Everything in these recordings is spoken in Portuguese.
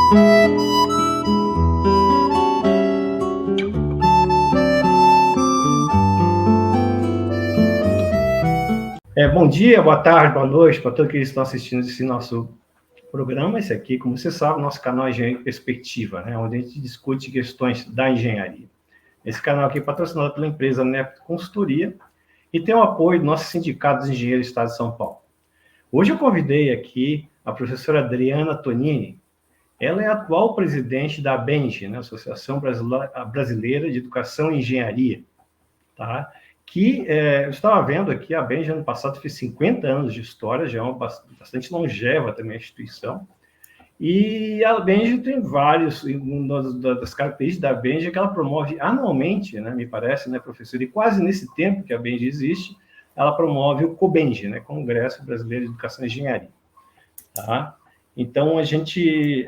Bom dia, boa tarde, boa noite para todos que estão assistindo esse nosso programa. Esse aqui, como você sabe, nosso canal é Engenharia Perspectiva, né, onde a gente discute questões da engenharia. Esse canal aqui é patrocinado pela empresa Nept Consultoria e tem o apoio do nosso Sindicato dos Engenheiros do Estado de São Paulo. Hoje eu convidei aqui a professora Adriana Tonini. Ela é a atual presidente da ABENGE, né, Associação Brasileira de Educação e Engenharia, tá? Que eu estava vendo aqui, a ABENGE ano passado fez 50 anos de história, já é uma bastante longeva também a instituição, e a ABENGE tem vários, uma das características da ABENGE é que ela promove anualmente, né, me parece, né, professor, e quase nesse tempo que a ABENGE existe, ela promove o COBENGE, né, Congresso Brasileiro de Educação e Engenharia. Tá? Então, a gente,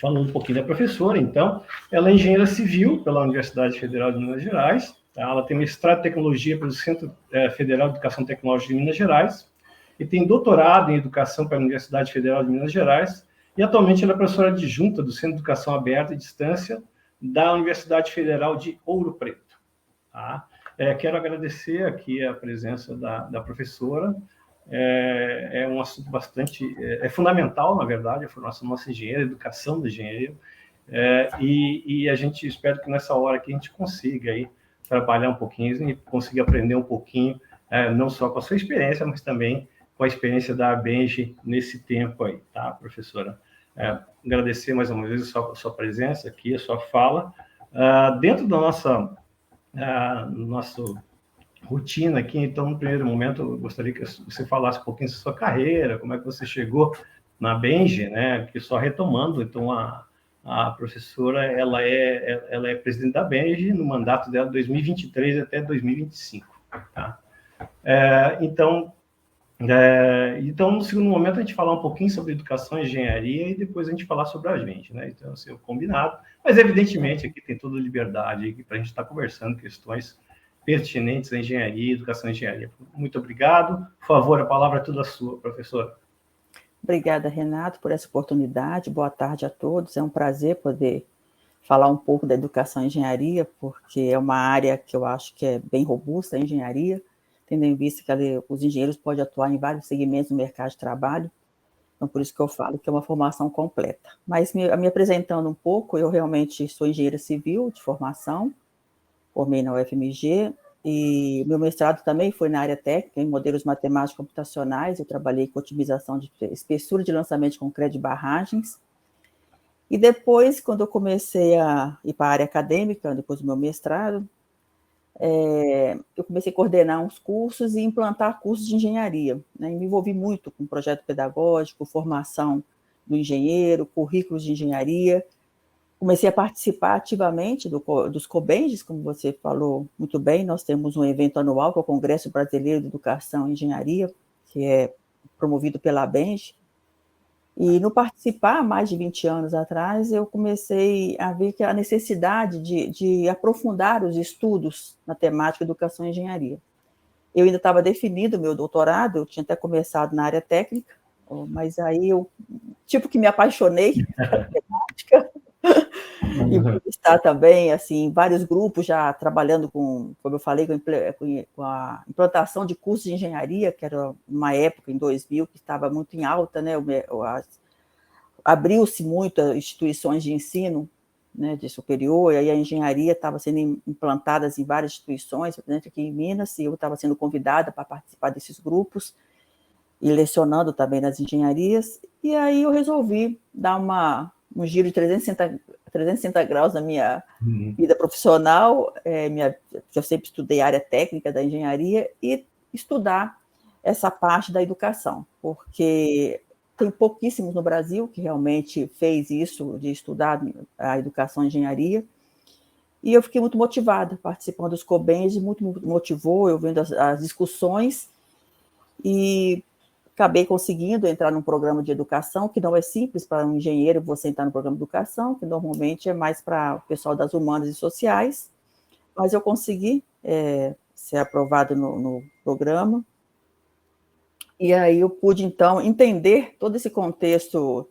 falando um pouquinho da professora, então, ela é engenheira civil pela Universidade Federal de Minas Gerais, tá? Ela tem mestrado em tecnologia pelo Centro Federal de Educação Tecnológica de Minas Gerais, e tem doutorado em educação pela Universidade Federal de Minas Gerais, e atualmente ela é professora adjunta do Centro de Educação Aberta e Distância da Universidade Federal de Ouro Preto. Tá? Quero agradecer aqui a presença da professora. É um assunto bastante fundamental, na verdade, a formação do nosso engenheiro, a educação do engenheiro, e a gente espera que nessa hora aqui a gente consiga aí trabalhar um pouquinho e consiga aprender um pouquinho, não só com a sua experiência, mas também com a experiência da ABENGE nesse tempo aí, tá, professora? Agradecer mais uma vez a sua presença aqui, a sua fala. Dentro da nossa rotina aqui, então, no primeiro momento, eu gostaria que você falasse um pouquinho sobre sua carreira, como é que você chegou na ABENGE, né, que só retomando, então, a professora, ela é presidente da ABENGE no mandato dela de 2023 até 2025, tá? Então, no segundo momento, a gente falar um pouquinho sobre educação e engenharia e depois a gente falar sobre a gente, né? Então, assim, o combinado. Mas, evidentemente, aqui tem toda a liberdade para a gente estar conversando questões pertinentes à engenharia, educação e engenharia. Muito obrigado. Por favor, a palavra é toda sua, professora. Obrigada, Renato, por essa oportunidade. Boa tarde a todos. É um prazer poder falar um pouco da educação e engenharia, porque é uma área que eu acho que é bem robusta, a engenharia, tendo em vista que os engenheiros podem atuar em vários segmentos do mercado de trabalho. Então, por isso que eu falo que é uma formação completa. Mas, me apresentando um pouco, eu realmente sou engenheira civil de formação, formei na UFMG, e meu mestrado também foi na área técnica, em modelos matemáticos computacionais. Eu trabalhei com otimização de espessura de lançamento de concreto de barragens. E depois, quando eu comecei a ir para a área acadêmica, depois do meu mestrado, eu comecei a coordenar uns cursos e implantar cursos de engenharia, né? E me envolvi muito com projeto pedagógico, formação do engenheiro, currículos de engenharia. Comecei a participar ativamente dos COBENGES, como você falou muito bem. Nós temos um evento anual, que é o Congresso Brasileiro de Educação e Engenharia, que é promovido pela ABENGE. E no participar, mais de 20 anos atrás, eu comecei a ver que a necessidade de aprofundar os estudos na temática educação e engenharia. Eu ainda estava definindo o meu doutorado, eu tinha até começado na área técnica, mas aí eu, que me apaixonei pela temática, e por estar também, assim, em vários grupos já trabalhando como eu falei, com a implantação de cursos de engenharia, que era uma época, em 2000, que estava muito em alta, né? Abriu-se muito instituições de ensino, né, de superior, e aí a engenharia estava sendo implantada em várias instituições, por exemplo, aqui em Minas, e eu estava sendo convidada para participar desses grupos, e lecionando também nas engenharias, e aí eu resolvi dar um giro de 360 graus na minha vida profissional, eu sempre estudei a área técnica da engenharia, e estudar essa parte da educação, porque tem pouquíssimos no Brasil que realmente fez isso, de estudar a educação e engenharia, e eu fiquei muito motivada, participando dos COBENs, muito me motivou, eu vendo as discussões, e acabei conseguindo entrar num programa de educação, que não é simples para um engenheiro você entrar no programa de educação, que normalmente é mais para o pessoal das humanas e sociais, mas eu consegui ser aprovado no programa, e aí eu pude, então, entender todo esse contexto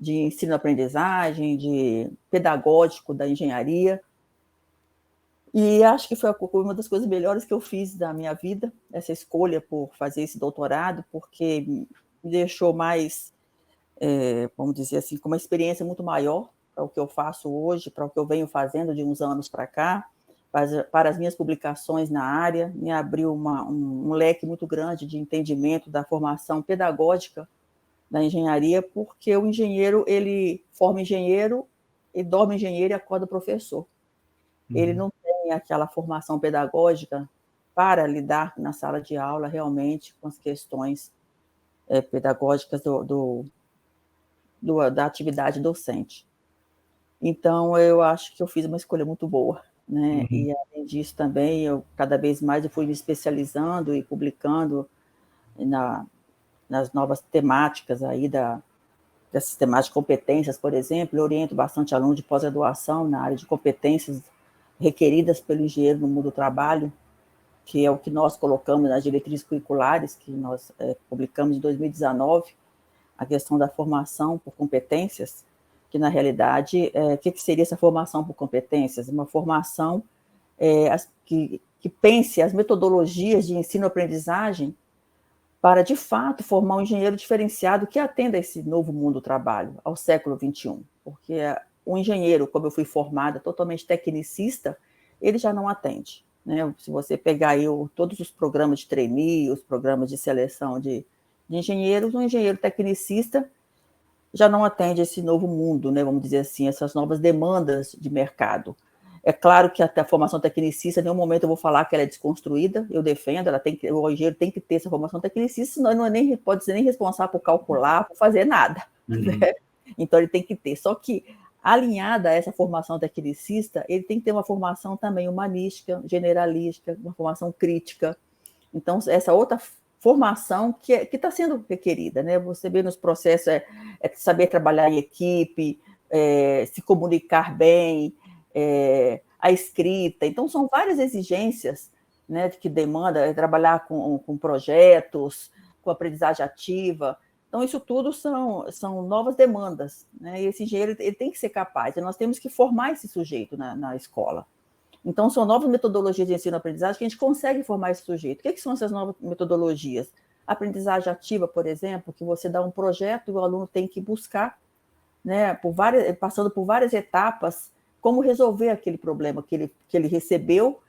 de ensino-aprendizagem, de pedagógico da engenharia. E acho que foi uma das coisas melhores que eu fiz da minha vida, essa escolha por fazer esse doutorado, porque me deixou mais, vamos dizer assim, com uma experiência muito maior para o que eu faço hoje, para o que eu venho fazendo de uns anos para cá, para as minhas publicações na área, me abriu um leque muito grande de entendimento da formação pedagógica da engenharia, porque o engenheiro, ele forma engenheiro, ele dorme engenheiro e acorda professor. Ele não tem aquela formação pedagógica para lidar na sala de aula realmente com as questões pedagógicas da atividade docente. Então, eu acho que eu fiz uma escolha muito boa, né? E, além disso, também, cada vez mais eu fui me especializando e publicando nas novas temáticas aí dessas temáticas de competências, por exemplo. Eu oriento bastante aluno de pós-graduação na área de competências requeridas pelo engenheiro no mundo do trabalho, que é o que nós colocamos nas diretrizes curriculares, que nós publicamos em 2019, a questão da formação por competências, que, na realidade, o que seria essa formação por competências? Uma formação que pense as metodologias de ensino-aprendizagem para, de fato, formar um engenheiro diferenciado que atenda a esse novo mundo do trabalho, ao século XXI. Porque o engenheiro, como eu fui formada, totalmente tecnicista, ele já não atende, né? Se você pegar aí todos os programas de trainee, os programas de seleção de engenheiros, um engenheiro tecnicista já não atende esse novo mundo, né? Vamos dizer assim, essas novas demandas de mercado. É claro que até a formação tecnicista, em nenhum momento eu vou falar que ela é desconstruída, eu defendo, o engenheiro tem que ter essa formação tecnicista, senão ele não pode ser nem responsável por calcular, por fazer nada. Né? Então ele tem que ter. Só que, alinhada a essa formação tecnicista, ele tem que ter uma formação também humanística, generalística, uma formação crítica. Então, essa outra formação que está sendo requerida, né? Você vê nos processos saber trabalhar em equipe, se comunicar bem, a escrita. Então, são várias exigências, né, que demanda trabalhar com projetos, com aprendizagem ativa. Então, isso tudo são novas demandas, né? E esse engenheiro ele tem que ser capaz, e nós temos que formar esse sujeito na escola. Então, são novas metodologias de ensino-aprendizagem que a gente consegue formar esse sujeito. O que são essas novas metodologias? Aprendizagem ativa, por exemplo, que você dá um projeto e o aluno tem que buscar, né, passando por várias etapas, como resolver aquele problema que ele recebeu,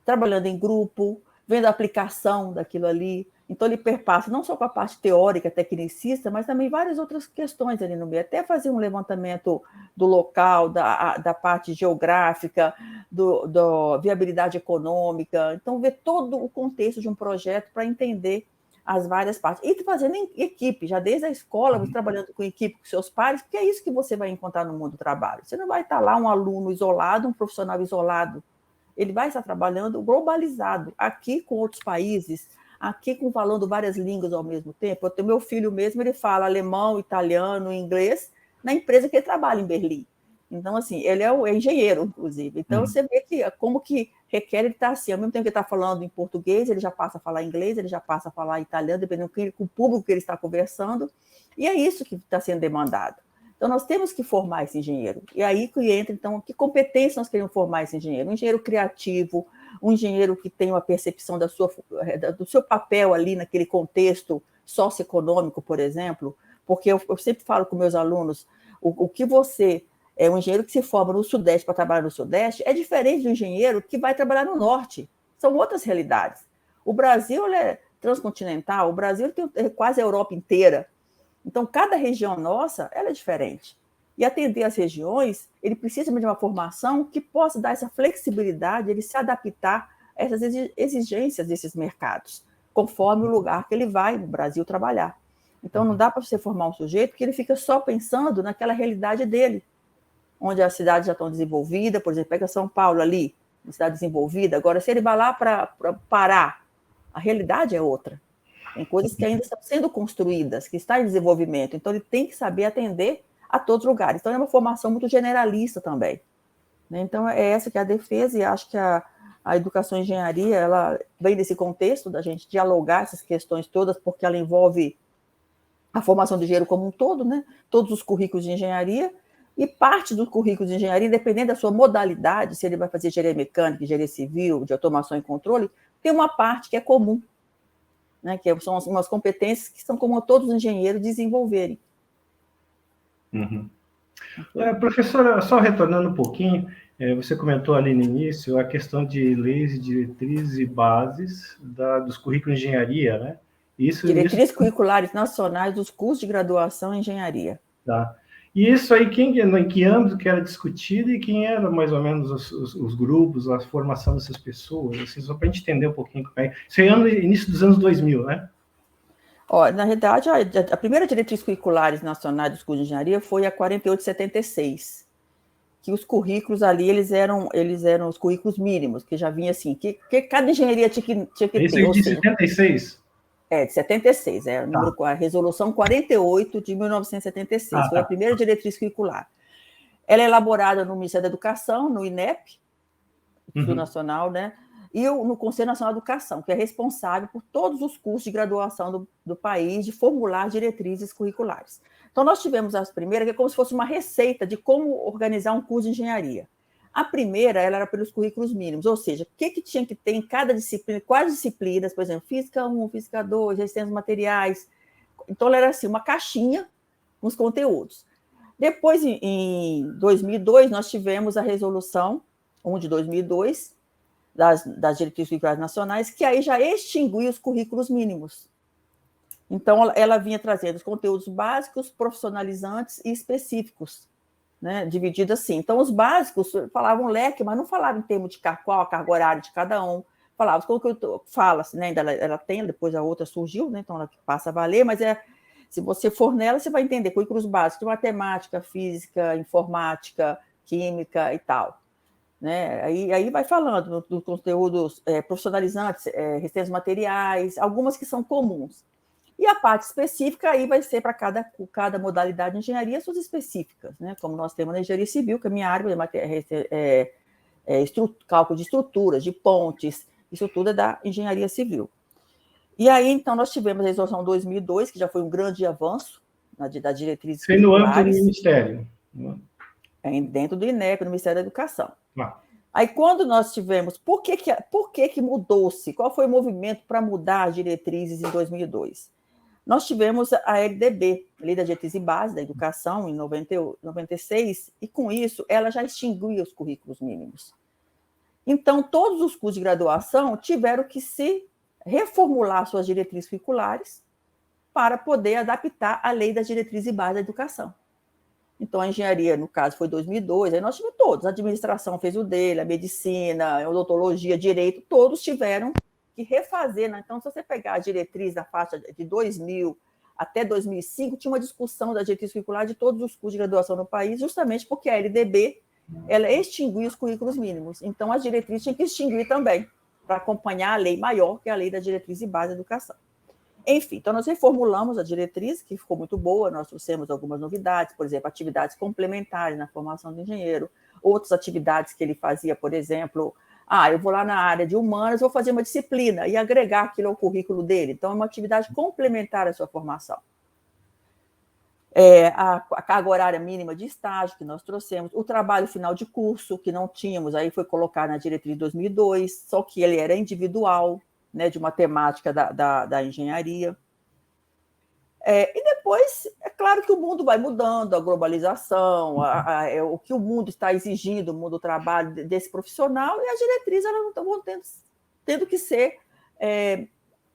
trabalhando em grupo, vendo a aplicação daquilo ali. Então, ele perpassa não só com a parte teórica, tecnicista, mas também várias outras questões ali no meio, até fazer um levantamento do local, da parte geográfica, da viabilidade econômica. Então, ver todo o contexto de um projeto para entender as várias partes. E fazendo em equipe, já desde a escola, você trabalhando com equipe, com seus pares, porque é isso que você vai encontrar no mundo do trabalho. Você não vai estar lá um aluno isolado, um profissional isolado. Ele vai estar trabalhando globalizado, aqui com outros países, aqui falando várias línguas ao mesmo tempo. O meu filho mesmo, ele fala alemão, italiano, inglês, na empresa que ele trabalha em Berlim. Então, assim, ele é engenheiro, inclusive. Então, você vê como que requer ele estar assim, ao mesmo tempo que ele está falando em português, ele já passa a falar inglês, ele já passa a falar italiano, dependendo do público que ele está conversando, e é isso que está sendo demandado. Então, nós temos que formar esse engenheiro. E aí que entra, então, que competência nós queremos formar esse engenheiro? Um engenheiro criativo, um engenheiro que tem uma percepção do seu papel ali naquele contexto socioeconômico, por exemplo, porque eu sempre falo com meus alunos, o que você é um engenheiro que se forma no Sudeste para trabalhar no Sudeste é diferente do engenheiro que vai trabalhar no Norte. São outras realidades. O Brasil é transcontinental, o Brasil tem quase a Europa inteira. Então, cada região nossa, ela é diferente. E atender as regiões, ele precisa de uma formação que possa dar essa flexibilidade, ele se adaptar a essas exigências desses mercados, conforme o lugar que ele vai no Brasil trabalhar. Então, não dá para você formar um sujeito que ele fica só pensando naquela realidade dele, onde as cidades já estão desenvolvidas, por exemplo, pega São Paulo ali, uma cidade desenvolvida, agora se ele vai lá para Pará, a realidade é outra. Tem coisas que ainda estão sendo construídas, que estão em desenvolvimento, então ele tem que saber atender a todos os lugares. Então é uma formação muito generalista também. Então é essa que é a defesa, e acho que a educação em engenharia, ela vem desse contexto da gente dialogar essas questões todas, porque ela envolve a formação do engenheiro como um todo, né? Todos os currículos de engenharia, e parte do currículo de engenharia, dependendo da sua modalidade, se ele vai fazer engenharia mecânica, engenharia civil, de automação e controle, tem uma parte que é comum, né? Que são umas competências que são comum a todos os engenheiros desenvolverem. Uhum. Professora, só retornando um pouquinho, você comentou ali no início a questão de leis, diretrizes e bases dos currículos de engenharia, né? Diretrizes curriculares nacionais dos cursos de graduação em engenharia. Tá. E isso aí, em que âmbito que era discutido e quem eram mais ou menos os grupos, a formação dessas pessoas, assim, só para a gente entender um pouquinho como é. Isso aí é no início dos anos 2000, né? Na verdade, a primeira diretriz curriculares nacionais dos cursos de engenharia foi a 4876, que os currículos ali, eles eram os currículos mínimos, que já vinha assim, que cada engenharia tinha que ter. Esse aí de 76? De 76, a resolução 48 de 1976, foi a primeira diretriz curricular. Ela é elaborada no Ministério da Educação, no INEP, Instituto Nacional, né? E no Conselho Nacional de Educação, que é responsável por todos os cursos de graduação do país, de formular diretrizes curriculares. Então, nós tivemos as primeiras, que é como se fosse uma receita de como organizar um curso de engenharia. A primeira, ela era pelos currículos mínimos, ou seja, o que tinha que ter em cada disciplina, quais disciplinas, por exemplo, Física 1, Física 2, Resistência dos Materiais. Então, ela era assim, uma caixinha com os conteúdos. Depois, em 2002, nós tivemos a resolução 1 de 2002, das diretrizes curriculares nacionais, que aí já extinguiu os currículos mínimos. Então, ela vinha trazendo os conteúdos básicos, profissionalizantes e específicos, né, dividido assim. Então, os básicos falavam leque, mas não falavam em termos de qual a carga horária de cada um. Falavam, como que eu falo, né, ela tem, depois a outra surgiu, né, então ela passa a valer, mas se você for nela, você vai entender currículos básicos de matemática, física, informática, química e tal. Né? Aí vai falando dos conteúdos profissionalizantes, resistência materiais, algumas que são comuns. E a parte específica aí vai ser para cada modalidade de engenharia suas específicas, né? Como nós temos na engenharia civil, que a minha área cálculo de estruturas, de pontes, isso tudo é da engenharia civil. E aí, então, nós tivemos a resolução 2002, que já foi um grande avanço da diretriz curriculares. No âmbito do Ministério. Dentro do INEP, do Ministério da Educação. Aí, quando nós tivemos... Por que mudou-se? Qual foi o movimento para mudar as diretrizes em 2002? Nós tivemos a LDB, Lei da Diretriz e Base da Educação, em 96, e com isso ela já extinguia os currículos mínimos. Então, todos os cursos de graduação tiveram que se reformular suas diretrizes curriculares para poder adaptar a Lei da Diretriz e Base da Educação. Então, a engenharia, no caso, foi 2002, aí nós tivemos todos, a administração fez o dele, a medicina, a odontologia, direito, todos tiveram que refazer, né? Então, se você pegar a diretriz da faixa de 2000 até 2005, tinha uma discussão da diretriz curricular de todos os cursos de graduação no país, justamente porque a LDB ela extinguia os currículos mínimos. Então, as diretrizes tinham que extinguir também, para acompanhar a lei maior, que é a Lei da Diretriz e Base da Educação. Enfim, então nós reformulamos a diretriz, que ficou muito boa, nós trouxemos algumas novidades, por exemplo, atividades complementares na formação do engenheiro, outras atividades que ele fazia, por exemplo... eu vou lá na área de humanas, vou fazer uma disciplina e agregar aquilo ao currículo dele. Então, é uma atividade complementar à sua formação. A carga horária mínima de estágio que nós trouxemos, o trabalho final de curso que não tínhamos, aí foi colocado na diretriz de 2002, só que ele era individual, né, de uma temática da engenharia. E depois, é claro que o mundo vai mudando, a globalização, o que o mundo está exigindo, o mundo do trabalho desse profissional, e as diretrizes elas vão tendo que ser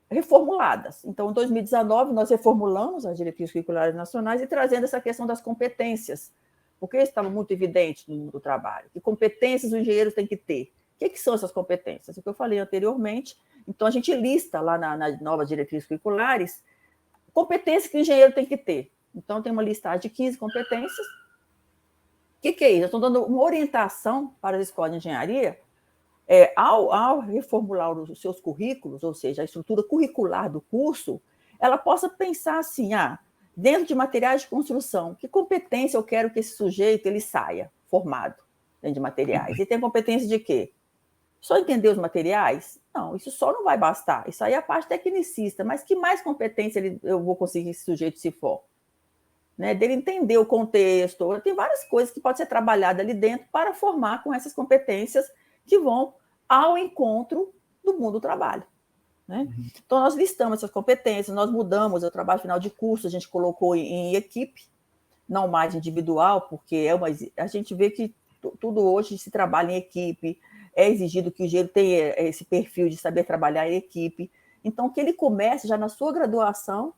reformuladas. Então, em 2019, nós reformulamos as diretrizes curriculares nacionais e trazendo essa questão das competências, porque isso estava muito evidente no mundo do trabalho. Que competências os engenheiros têm que ter? O que são essas competências? O que eu falei anteriormente. Então, a gente lista lá nas novas diretrizes curriculares competências que o engenheiro tem que ter. Então, tem uma listagem de 15 competências. O que é isso? Eu estou dando uma orientação para as escolas de engenharia, ao reformular os seus currículos, ou seja, a estrutura curricular do curso, ela possa pensar assim, dentro de materiais de construção, que competência eu quero que esse sujeito ele saia formado dentro de materiais? E tem competência de quê? Só entender os materiais? Não, isso só não vai bastar. Isso aí é a parte tecnicista, mas que mais competência eu vou conseguir esse sujeito se for? Né? Dele entender o contexto. Tem várias coisas que podem ser trabalhadas ali dentro para formar com essas competências que vão ao encontro do mundo do trabalho. Né? Então, nós listamos essas competências, nós mudamos o trabalho final de curso, a gente colocou em equipe, não mais individual, porque a gente vê que tudo hoje se trabalha em equipe, é exigido que o engenheiro tenha esse perfil de saber trabalhar em equipe. Então, que ele comece já na sua graduação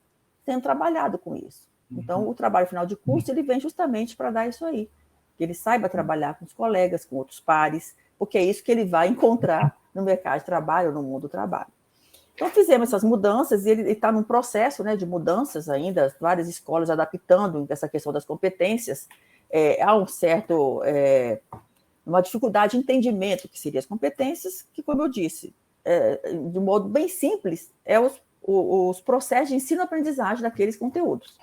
tendo trabalhado com isso. Então, o trabalho final de curso, ele vem justamente para dar isso aí, que ele saiba trabalhar com os colegas, com outros pares, porque é isso que ele vai encontrar no mercado de trabalho, no mundo do trabalho. Então, fizemos essas mudanças, e ele está num processo, né, de mudanças ainda, várias escolas adaptando essa questão das competências. Há uma dificuldade de entendimento que seriam as competências, que, como eu disse, de modo bem simples, os processos de ensino-aprendizagem daqueles conteúdos.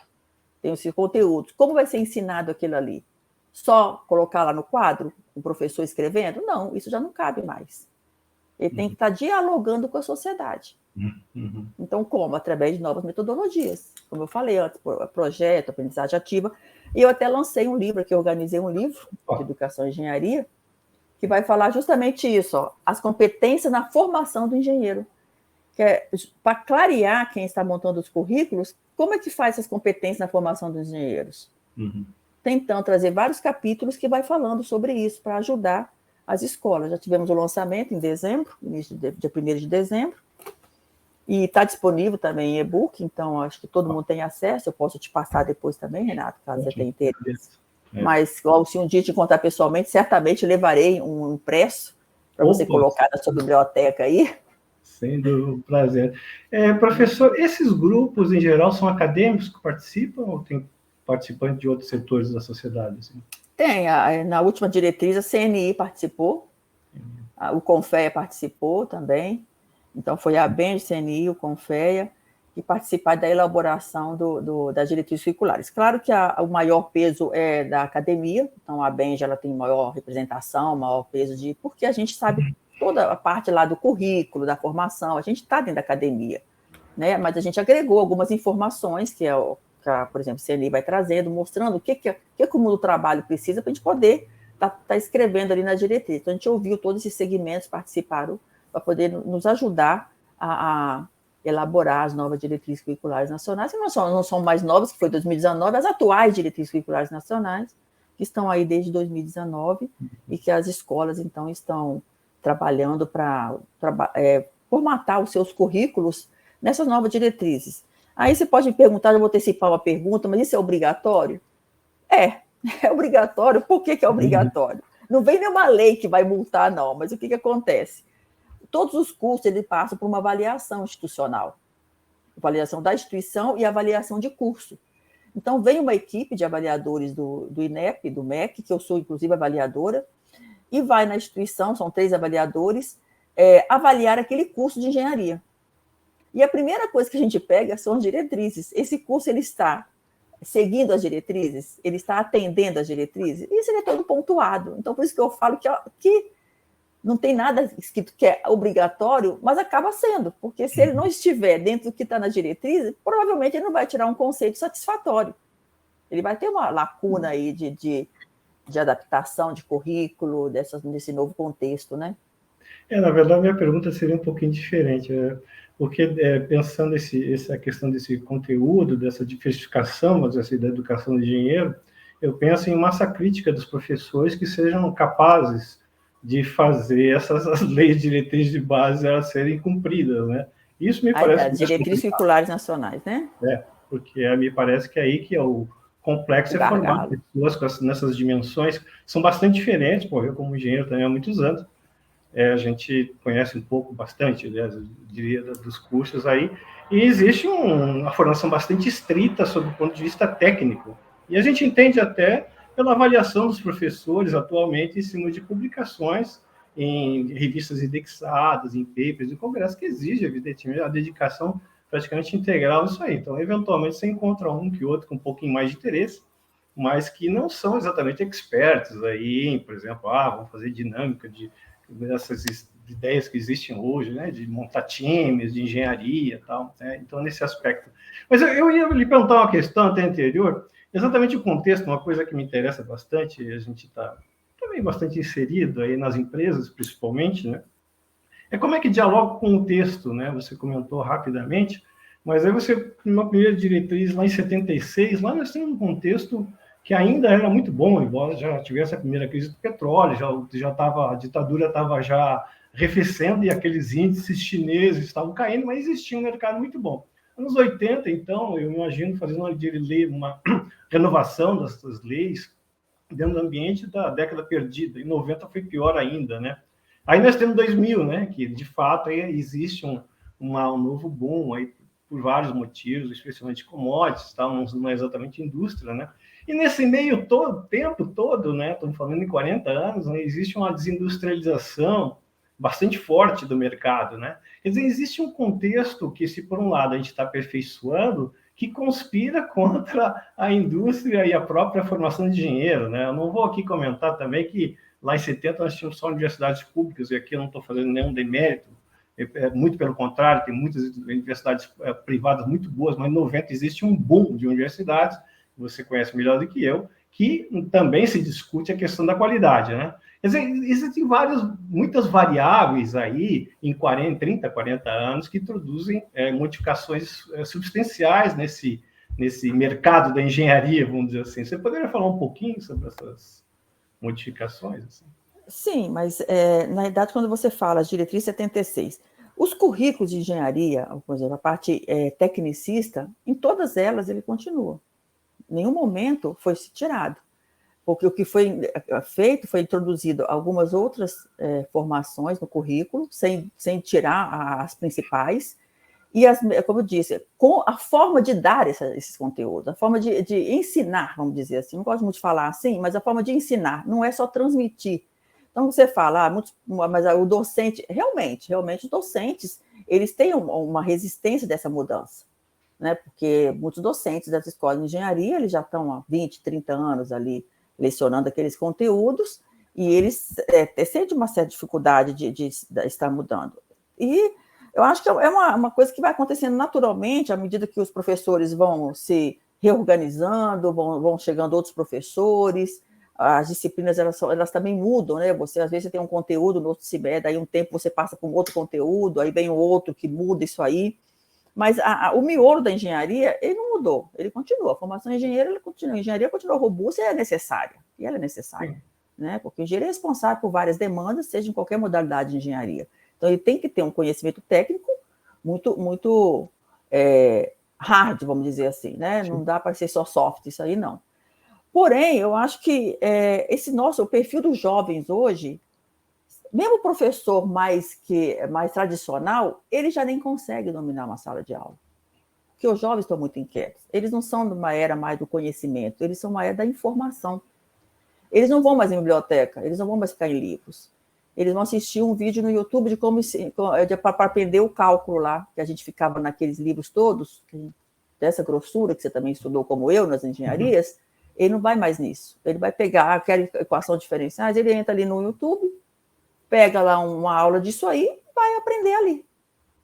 Tem os conteúdos. Como vai ser ensinado aquilo ali? Só colocar lá no quadro, o professor escrevendo? Não, isso já não cabe mais. Ele tem que estar dialogando com a sociedade. Então, como? Através de novas metodologias. Como eu falei antes, projeto, aprendizagem ativa. E eu até lancei um livro, que eu organizei um livro de educação e engenharia, que vai falar justamente isso, ó, as competências na formação do engenheiro. Que é para clarear quem está montando os currículos, como é que faz essas competências na formação dos engenheiros. Tentando trazer vários capítulos que vai falando sobre isso, para ajudar as escolas. Já tivemos o lançamento em dezembro, início dia 1º de dezembro, e está disponível também em e-book, então acho que todo mundo tem acesso. Eu posso te passar depois também, Renato, caso você tenha interesse. Mas, se um dia te encontrar pessoalmente, certamente levarei um impresso para você colocar na sua biblioteca aí. Sendo um prazer. Professor, esses grupos, em geral, são acadêmicos que participam ou tem participantes de outros setores da sociedade? Assim? Tem. Na última diretriz, a CNI participou, o Confea participou também. Então, foi a ABENJ, CNI, o Confea, que participaram da elaboração das diretrizes curriculares. Claro que o maior peso é da academia, então a ABENJ ela tem maior representação, maior peso porque a gente sabe toda a parte lá do currículo, da formação, a gente está dentro da academia, né? Mas a gente agregou algumas informações que por exemplo, o CNI vai trazendo, mostrando o que o mundo do trabalho precisa para a gente poder tá escrevendo ali na diretriz. Então, a gente ouviu todos esses segmentos, participaram para poder nos ajudar a elaborar as novas diretrizes curriculares nacionais, que não são mais novas, que foi 2019, as atuais diretrizes curriculares nacionais, que estão aí desde 2019, e que as escolas, então, estão trabalhando para formatar os seus currículos nessas novas diretrizes. Aí você pode me perguntar, eu vou antecipar uma pergunta, mas isso é obrigatório? É obrigatório. Por que é obrigatório? Não vem nenhuma lei que vai multar, não, mas o que acontece? Todos os cursos eles passam por uma avaliação institucional, avaliação da instituição e avaliação de curso. Então, vem uma equipe de avaliadores do INEP, do MEC, que eu sou, inclusive, avaliadora, e vai na instituição, são 3 avaliadores, avaliar aquele curso de engenharia. E a primeira coisa que a gente pega são as diretrizes. Esse curso ele está seguindo as diretrizes? Ele está atendendo as diretrizes? Isso ele é todo pontuado. Então, por isso que eu falo que não tem nada escrito que é obrigatório, mas acaba sendo, porque se ele não estiver dentro do que está na diretriz, provavelmente ele não vai tirar um conceito satisfatório. Ele vai ter uma lacuna aí de adaptação de currículo, desse novo contexto, né? Na verdade, minha pergunta seria um pouquinho diferente, porque pensando essa questão desse conteúdo, dessa diversificação, vamos dizer assim, da educação do engenheiro, eu penso em massa crítica dos professores que sejam capazes de fazer essas leis diretrizes de base elas serem cumpridas, né? Isso me parece... As diretrizes curriculares nacionais, né? Porque me parece que é aí que é o complexo é formar pessoas nessas dimensões, são bastante diferentes, eu como engenheiro também há muitos anos, a gente conhece bastante, aliás, eu diria, dos cursos aí, e existe uma formação bastante estrita sob o ponto de vista técnico, e a gente entende até pela avaliação dos professores atualmente em cima de publicações em revistas indexadas, em papers, em congressos, que exige, evidentemente, a dedicação praticamente integral nisso aí. Então, eventualmente, você encontra um que outro com um pouquinho mais de interesse, mas que não são exatamente expertos aí, por exemplo, vamos fazer dinâmica ideias que existem hoje, né, de montar times, de engenharia e tal, né? Então, nesse aspecto. Mas eu ia lhe perguntar uma questão até anterior, exatamente o contexto, uma coisa que me interessa bastante, a gente está também bastante inserido aí nas empresas, principalmente, né? É como é que dialoga com o texto, né? Você comentou rapidamente, mas aí você, uma primeira diretriz lá em 76, lá nós temos um contexto que ainda era muito bom, embora já tivesse a primeira crise do petróleo, já estava, a ditadura estava já arrefecendo e aqueles índices chineses estavam caindo, mas existia um mercado muito bom. Anos 80, então, eu imagino fazendo uma renovação das leis dentro do ambiente da década perdida. Em 90 foi pior ainda, né? Aí nós temos 2000, né? Que de fato aí existe um novo boom aí por vários motivos, especialmente commodities, tá? Não é exatamente indústria, né? E nesse meio tempo todo, né? Estamos falando em 40 anos, né? Existe uma desindustrialização bastante forte do mercado, né? Quer dizer, existe um contexto que, se por um lado a gente está aperfeiçoando, que conspira contra a indústria e a própria formação de engenheiro, né? Eu não vou aqui comentar também que lá em 70 nós tínhamos só universidades públicas, e aqui eu não estou fazendo nenhum demérito, muito pelo contrário, tem muitas universidades privadas muito boas, mas em 90 existe um boom de universidades, você conhece melhor do que eu, que também se discute a questão da qualidade, né? Quer dizer, existem muitas variáveis aí em 30, 40 anos que introduzem modificações substanciais nesse mercado da engenharia, vamos dizer assim. Você poderia falar um pouquinho sobre essas modificações? Assim? Sim, mas na verdade, quando você fala diretriz 76, os currículos de engenharia, por exemplo, a parte tecnicista, em todas elas ele continua. Em nenhum momento foi tirado. Porque o que foi feito foi introduzido algumas outras formações no currículo, sem tirar as principais, e, como eu disse, com a forma de dar esses conteúdos, a forma de ensinar, vamos dizer assim, não gosto muito de falar assim, mas a forma de ensinar, não é só transmitir. Então, você fala, mas o docente, realmente, os docentes, eles têm uma resistência dessa mudança, né? Porque muitos docentes das escolas de engenharia, eles já estão há 20, 30 anos ali, lecionando aqueles conteúdos, e eles sentem uma certa dificuldade de estar mudando. E eu acho que é uma coisa que vai acontecendo naturalmente, à medida que os professores vão se reorganizando, vão chegando outros professores, as disciplinas elas também mudam, né? Às vezes você tem um conteúdo no outro semestre, daí um tempo você passa para um outro conteúdo, aí vem o outro que muda isso aí. Mas o miolo da engenharia, ele não mudou, ele continua. A formação engenheira, ela continua. A engenharia continua robusta e é necessária. E ela é necessária, né? Porque o engenheiro é responsável por várias demandas, seja em qualquer modalidade de engenharia. Então, ele tem que ter um conhecimento técnico muito hard, vamos dizer assim, né? Não dá para ser só soft, isso aí não. Porém, eu acho que o perfil dos jovens hoje, mesmo o professor mais tradicional, ele já nem consegue dominar uma sala de aula. Porque os jovens estão muito inquietos. Eles não são de uma era mais do conhecimento, eles são uma era da informação. Eles não vão mais em biblioteca, eles não vão mais ficar em livros. Eles vão assistir um vídeo no YouTube para aprender o cálculo lá, que a gente ficava naqueles livros todos, dessa grossura, que você também estudou como eu, nas engenharias. Ele não vai mais nisso. Ele vai pegar aquela equação diferenciais, ele entra ali no YouTube, pega lá uma aula disso aí e vai aprender ali,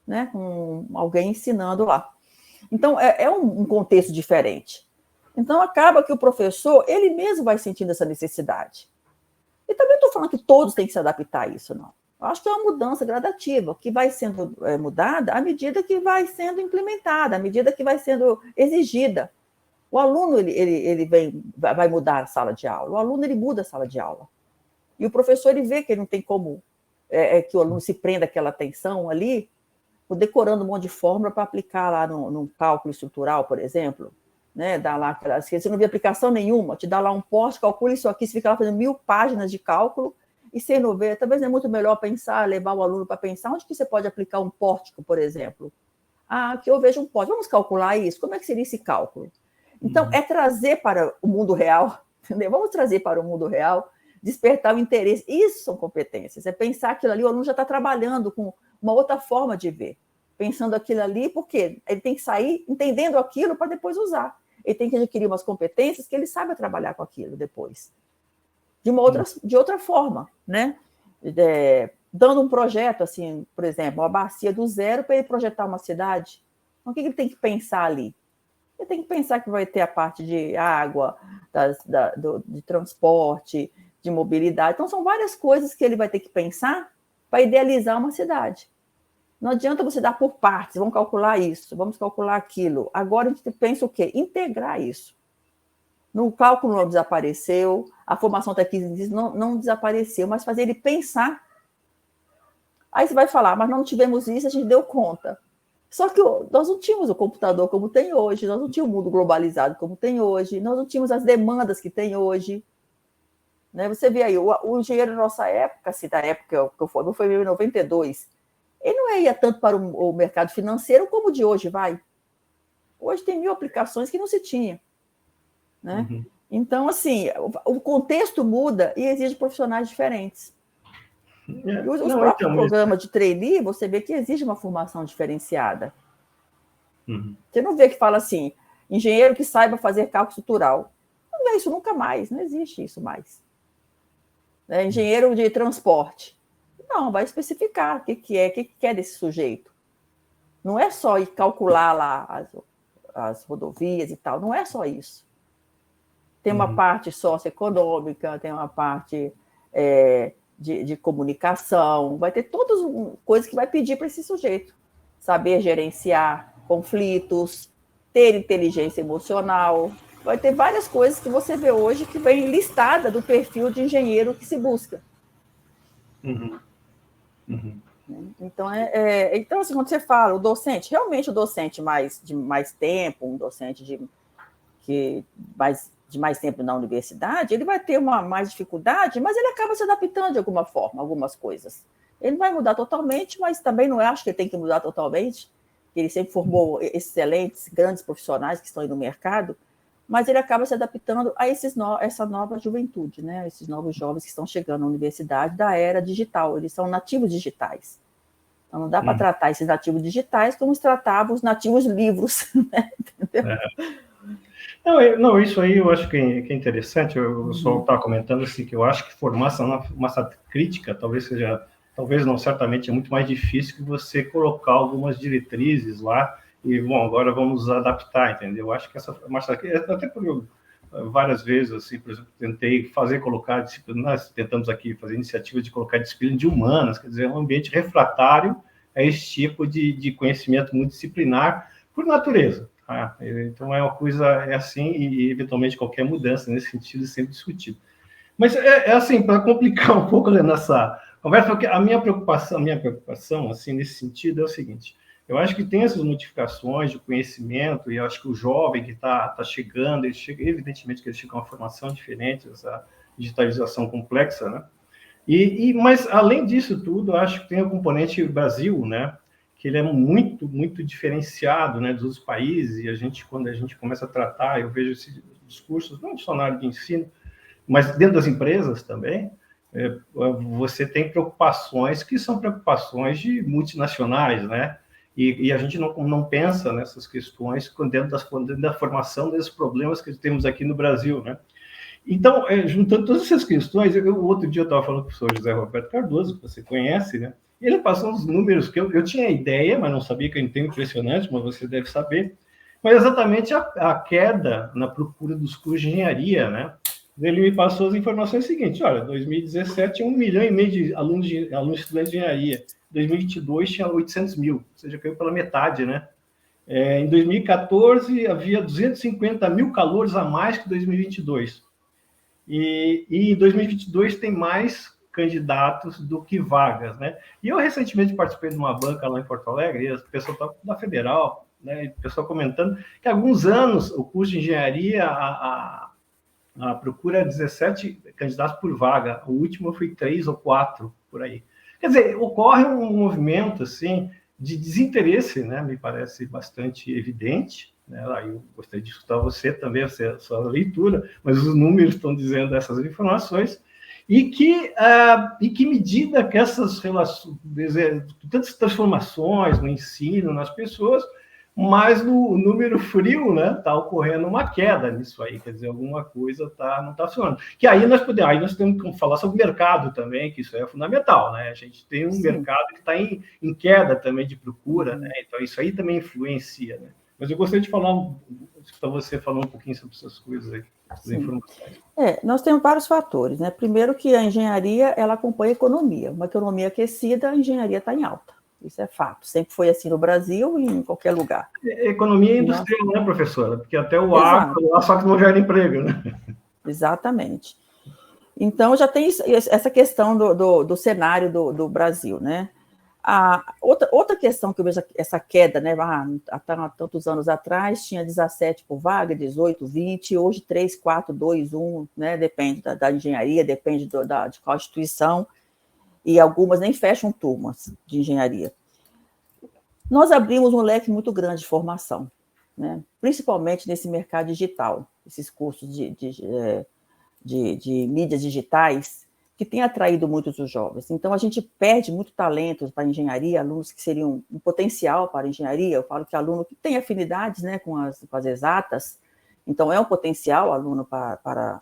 né? Com alguém ensinando lá. Então, é um contexto diferente. Então, acaba que o professor, ele mesmo vai sentindo essa necessidade. E também estou falando que todos têm que se adaptar a isso, não. Eu acho que é uma mudança gradativa, que vai sendo mudada à medida que vai sendo implementada, à medida que vai sendo exigida. O aluno, ele vai mudar a sala de aula. O aluno, ele muda a sala de aula. E o professor, ele vê que ele não tem como que o aluno se prenda àquela atenção ali, decorando um monte de fórmula para aplicar lá no cálculo estrutural, por exemplo, né? Dá lá se você não vê aplicação nenhuma, te dá lá um poste, calcula isso aqui, você fica lá fazendo 1000 páginas de cálculo, e sem não ver, talvez é muito melhor pensar, levar o aluno para pensar onde que você pode aplicar um pórtico, por exemplo. Aqui eu vejo um pórtico, vamos calcular isso, como é que seria esse cálculo? Então, é trazer para o mundo real, entendeu? Vamos trazer para o mundo real, despertar o interesse. Isso são competências, é pensar aquilo ali, o aluno já está trabalhando com uma outra forma de ver, pensando aquilo ali, porque ele tem que sair entendendo aquilo para depois usar. Ele tem que adquirir umas competências que ele saiba trabalhar com aquilo depois. De outra forma, né? dando um projeto, assim, por exemplo, uma bacia do zero para ele projetar uma cidade. Então, o que ele tem que pensar ali? Ele tem que pensar que vai ter a parte de água, de transporte, de mobilidade. Então, são várias coisas que ele vai ter que pensar para idealizar uma cidade. Não adianta você dar por partes, vamos calcular isso, vamos calcular aquilo. Agora a gente pensa o quê? Integrar isso. No cálculo não desapareceu, a formação técnica não desapareceu, mas fazer ele pensar. Aí você vai falar, mas não tivemos isso, a gente deu conta. Só que nós não tínhamos o computador como tem hoje, nós não tínhamos o mundo globalizado como tem hoje, nós não tínhamos as demandas que tem hoje. Né? Você vê aí, o engenheiro da nossa época, assim, da época que eu formei, foi em 92, ele não ia tanto para o mercado financeiro como o de hoje, vai. Hoje tem 1000 aplicações que não se tinha. Né? Uhum. Então, assim, o contexto muda e exige profissionais diferentes. E os próprios programas de trainee, você vê que exige uma formação diferenciada. Uhum. Você não vê que fala assim, engenheiro que saiba fazer cálculo estrutural. Não vê isso nunca mais, não existe isso mais. Engenheiro de transporte. Não, vai especificar o que é desse sujeito. Não é só ir calcular lá as rodovias e tal, não é só isso. Tem uma parte socioeconômica, tem uma parte de comunicação, vai ter todas as coisas que vai pedir para esse sujeito. Saber gerenciar conflitos, ter inteligência emocional, vai ter várias coisas que você vê hoje que vem listada do perfil de engenheiro que se busca. Uhum. Uhum. Então, então assim, quando você fala, o docente, realmente o docente de mais tempo, um docente de mais tempo na universidade, ele vai ter mais dificuldade, mas ele acaba se adaptando de alguma forma, algumas coisas. Ele vai mudar totalmente, mas também não acho que ele tem que mudar totalmente. Ele sempre formou excelentes, grandes profissionais que estão aí no mercado, mas ele acaba se adaptando a essa nova juventude, né? Esses novos jovens que estão chegando na universidade da era digital. Eles são nativos digitais. Então, não dá para tratar esses nativos digitais como se tratava os nativos livros. Né? Entendeu? Não, isso aí eu acho que é interessante. Eu só estava comentando assim, que eu acho que formar essa massa crítica talvez não, certamente é muito mais difícil que você colocar algumas diretrizes lá e, bom, agora vamos adaptar, entendeu? Eu acho que essa massa até por eu, várias vezes, assim, por exemplo, tentei colocar disciplina, nós tentamos aqui fazer iniciativa de colocar disciplina de humanas, quer dizer, um ambiente refratário a esse tipo de conhecimento multidisciplinar por natureza. Então é uma coisa assim, e eventualmente qualquer mudança nesse sentido é sempre discutido. Mas assim, para complicar um pouco nessa conversa, porque a minha preocupação assim, nesse sentido é o seguinte: eu acho que tem essas modificações de conhecimento, e eu acho que o jovem que está chegando, evidentemente que ele chega com uma formação diferente, essa digitalização complexa, né? Mas, além disso tudo, eu acho que tem o componente Brasil, né? Que ele é muito, muito diferenciado, né, dos outros países, e quando a gente começa a tratar, eu vejo esses discursos, não só na área de ensino, mas dentro das empresas também, você tem preocupações que são preocupações de multinacionais, né? E a gente não pensa nessas questões dentro da formação desses problemas que temos aqui no Brasil, né? Então, juntando todas essas questões, outro dia eu estava falando com o professor José Roberto Cardoso, que você conhece, né? E ele passou uns números que eu tinha ideia, mas não sabia, que eu entendo impressionante, mas você deve saber. Mas exatamente a queda na procura dos cursos de engenharia, né? Ele me passou as informações seguintes: olha, 2017 tinha 1,5 milhão de alunos estudantes de engenharia, 2022 tinha 800 mil, ou seja, caiu pela metade, né? Em 2014 havia 250 mil calouros a mais que 2022. E em 2022 tem mais candidatos do que vagas, né? E eu recentemente participei de uma banca lá em Porto Alegre, e a pessoa estava da Federal, né? O pessoal comentando que há alguns anos o curso de engenharia, a procura 17 candidatos por vaga, o último foi 3 ou 4 por aí. Quer dizer, ocorre um movimento assim de desinteresse, né? Me parece bastante evidente. Eu gostaria de escutar você também, a sua leitura, mas os números estão dizendo essas informações, e que medida que essas relações, tantas transformações no ensino, nas pessoas, mas no número frio, né, está ocorrendo uma queda nisso aí, quer dizer, alguma coisa não está funcionando. Que aí nós temos que falar sobre o mercado também, que isso é fundamental, né? A gente tem um mercado que está em queda também de procura, né? Então isso aí também influencia, né? Mas eu gostaria de falar para você falar um pouquinho sobre essas coisas aí, essas informações. Nós temos vários fatores, né? Primeiro que a engenharia, ela acompanha a economia. Uma economia aquecida, a engenharia está em alta. Isso é fato. Sempre foi assim no Brasil e em qualquer lugar. Economia industrial, né, professora? Porque até o ar, só que não gera emprego, né? Exatamente. Então, já tem essa questão do cenário do Brasil, né? Outra questão que eu vejo, essa queda, né? Há tantos anos atrás, tinha 17 por vaga, 18, 20, hoje 3, 4, 2, 1, né? Depende da engenharia, depende de qual instituição, e algumas nem fecham turmas de engenharia. Nós abrimos um leque muito grande de formação, né? Principalmente nesse mercado digital, esses cursos de mídias digitais, que tem atraído muitos os jovens. Então, a gente perde muito talento para a engenharia, alunos que seriam um potencial para a engenharia. Eu falo que aluno que tem afinidades, né, com as exatas, então é um potencial aluno para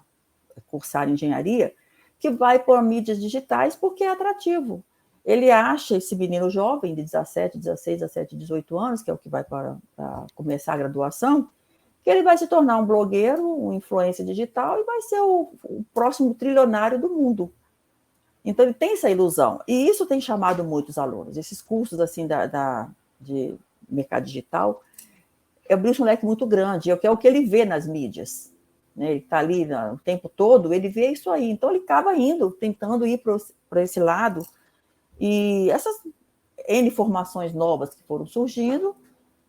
cursar engenharia, que vai para mídias digitais porque é atrativo. Ele acha esse menino jovem de 17, 16, 17, 18 anos, que é o que vai para começar a graduação, que ele vai se tornar um blogueiro, um influencer digital e vai ser o próximo trilionário do mundo. Então, ele tem essa ilusão. E isso tem chamado muitos alunos. Esses cursos assim, de mercado digital abriu um leque muito grande, é o que ele vê nas mídias. Né? Ele está ali o tempo todo, ele vê isso aí. Então, ele acaba indo, tentando ir para esse lado. E essas N formações novas que foram surgindo,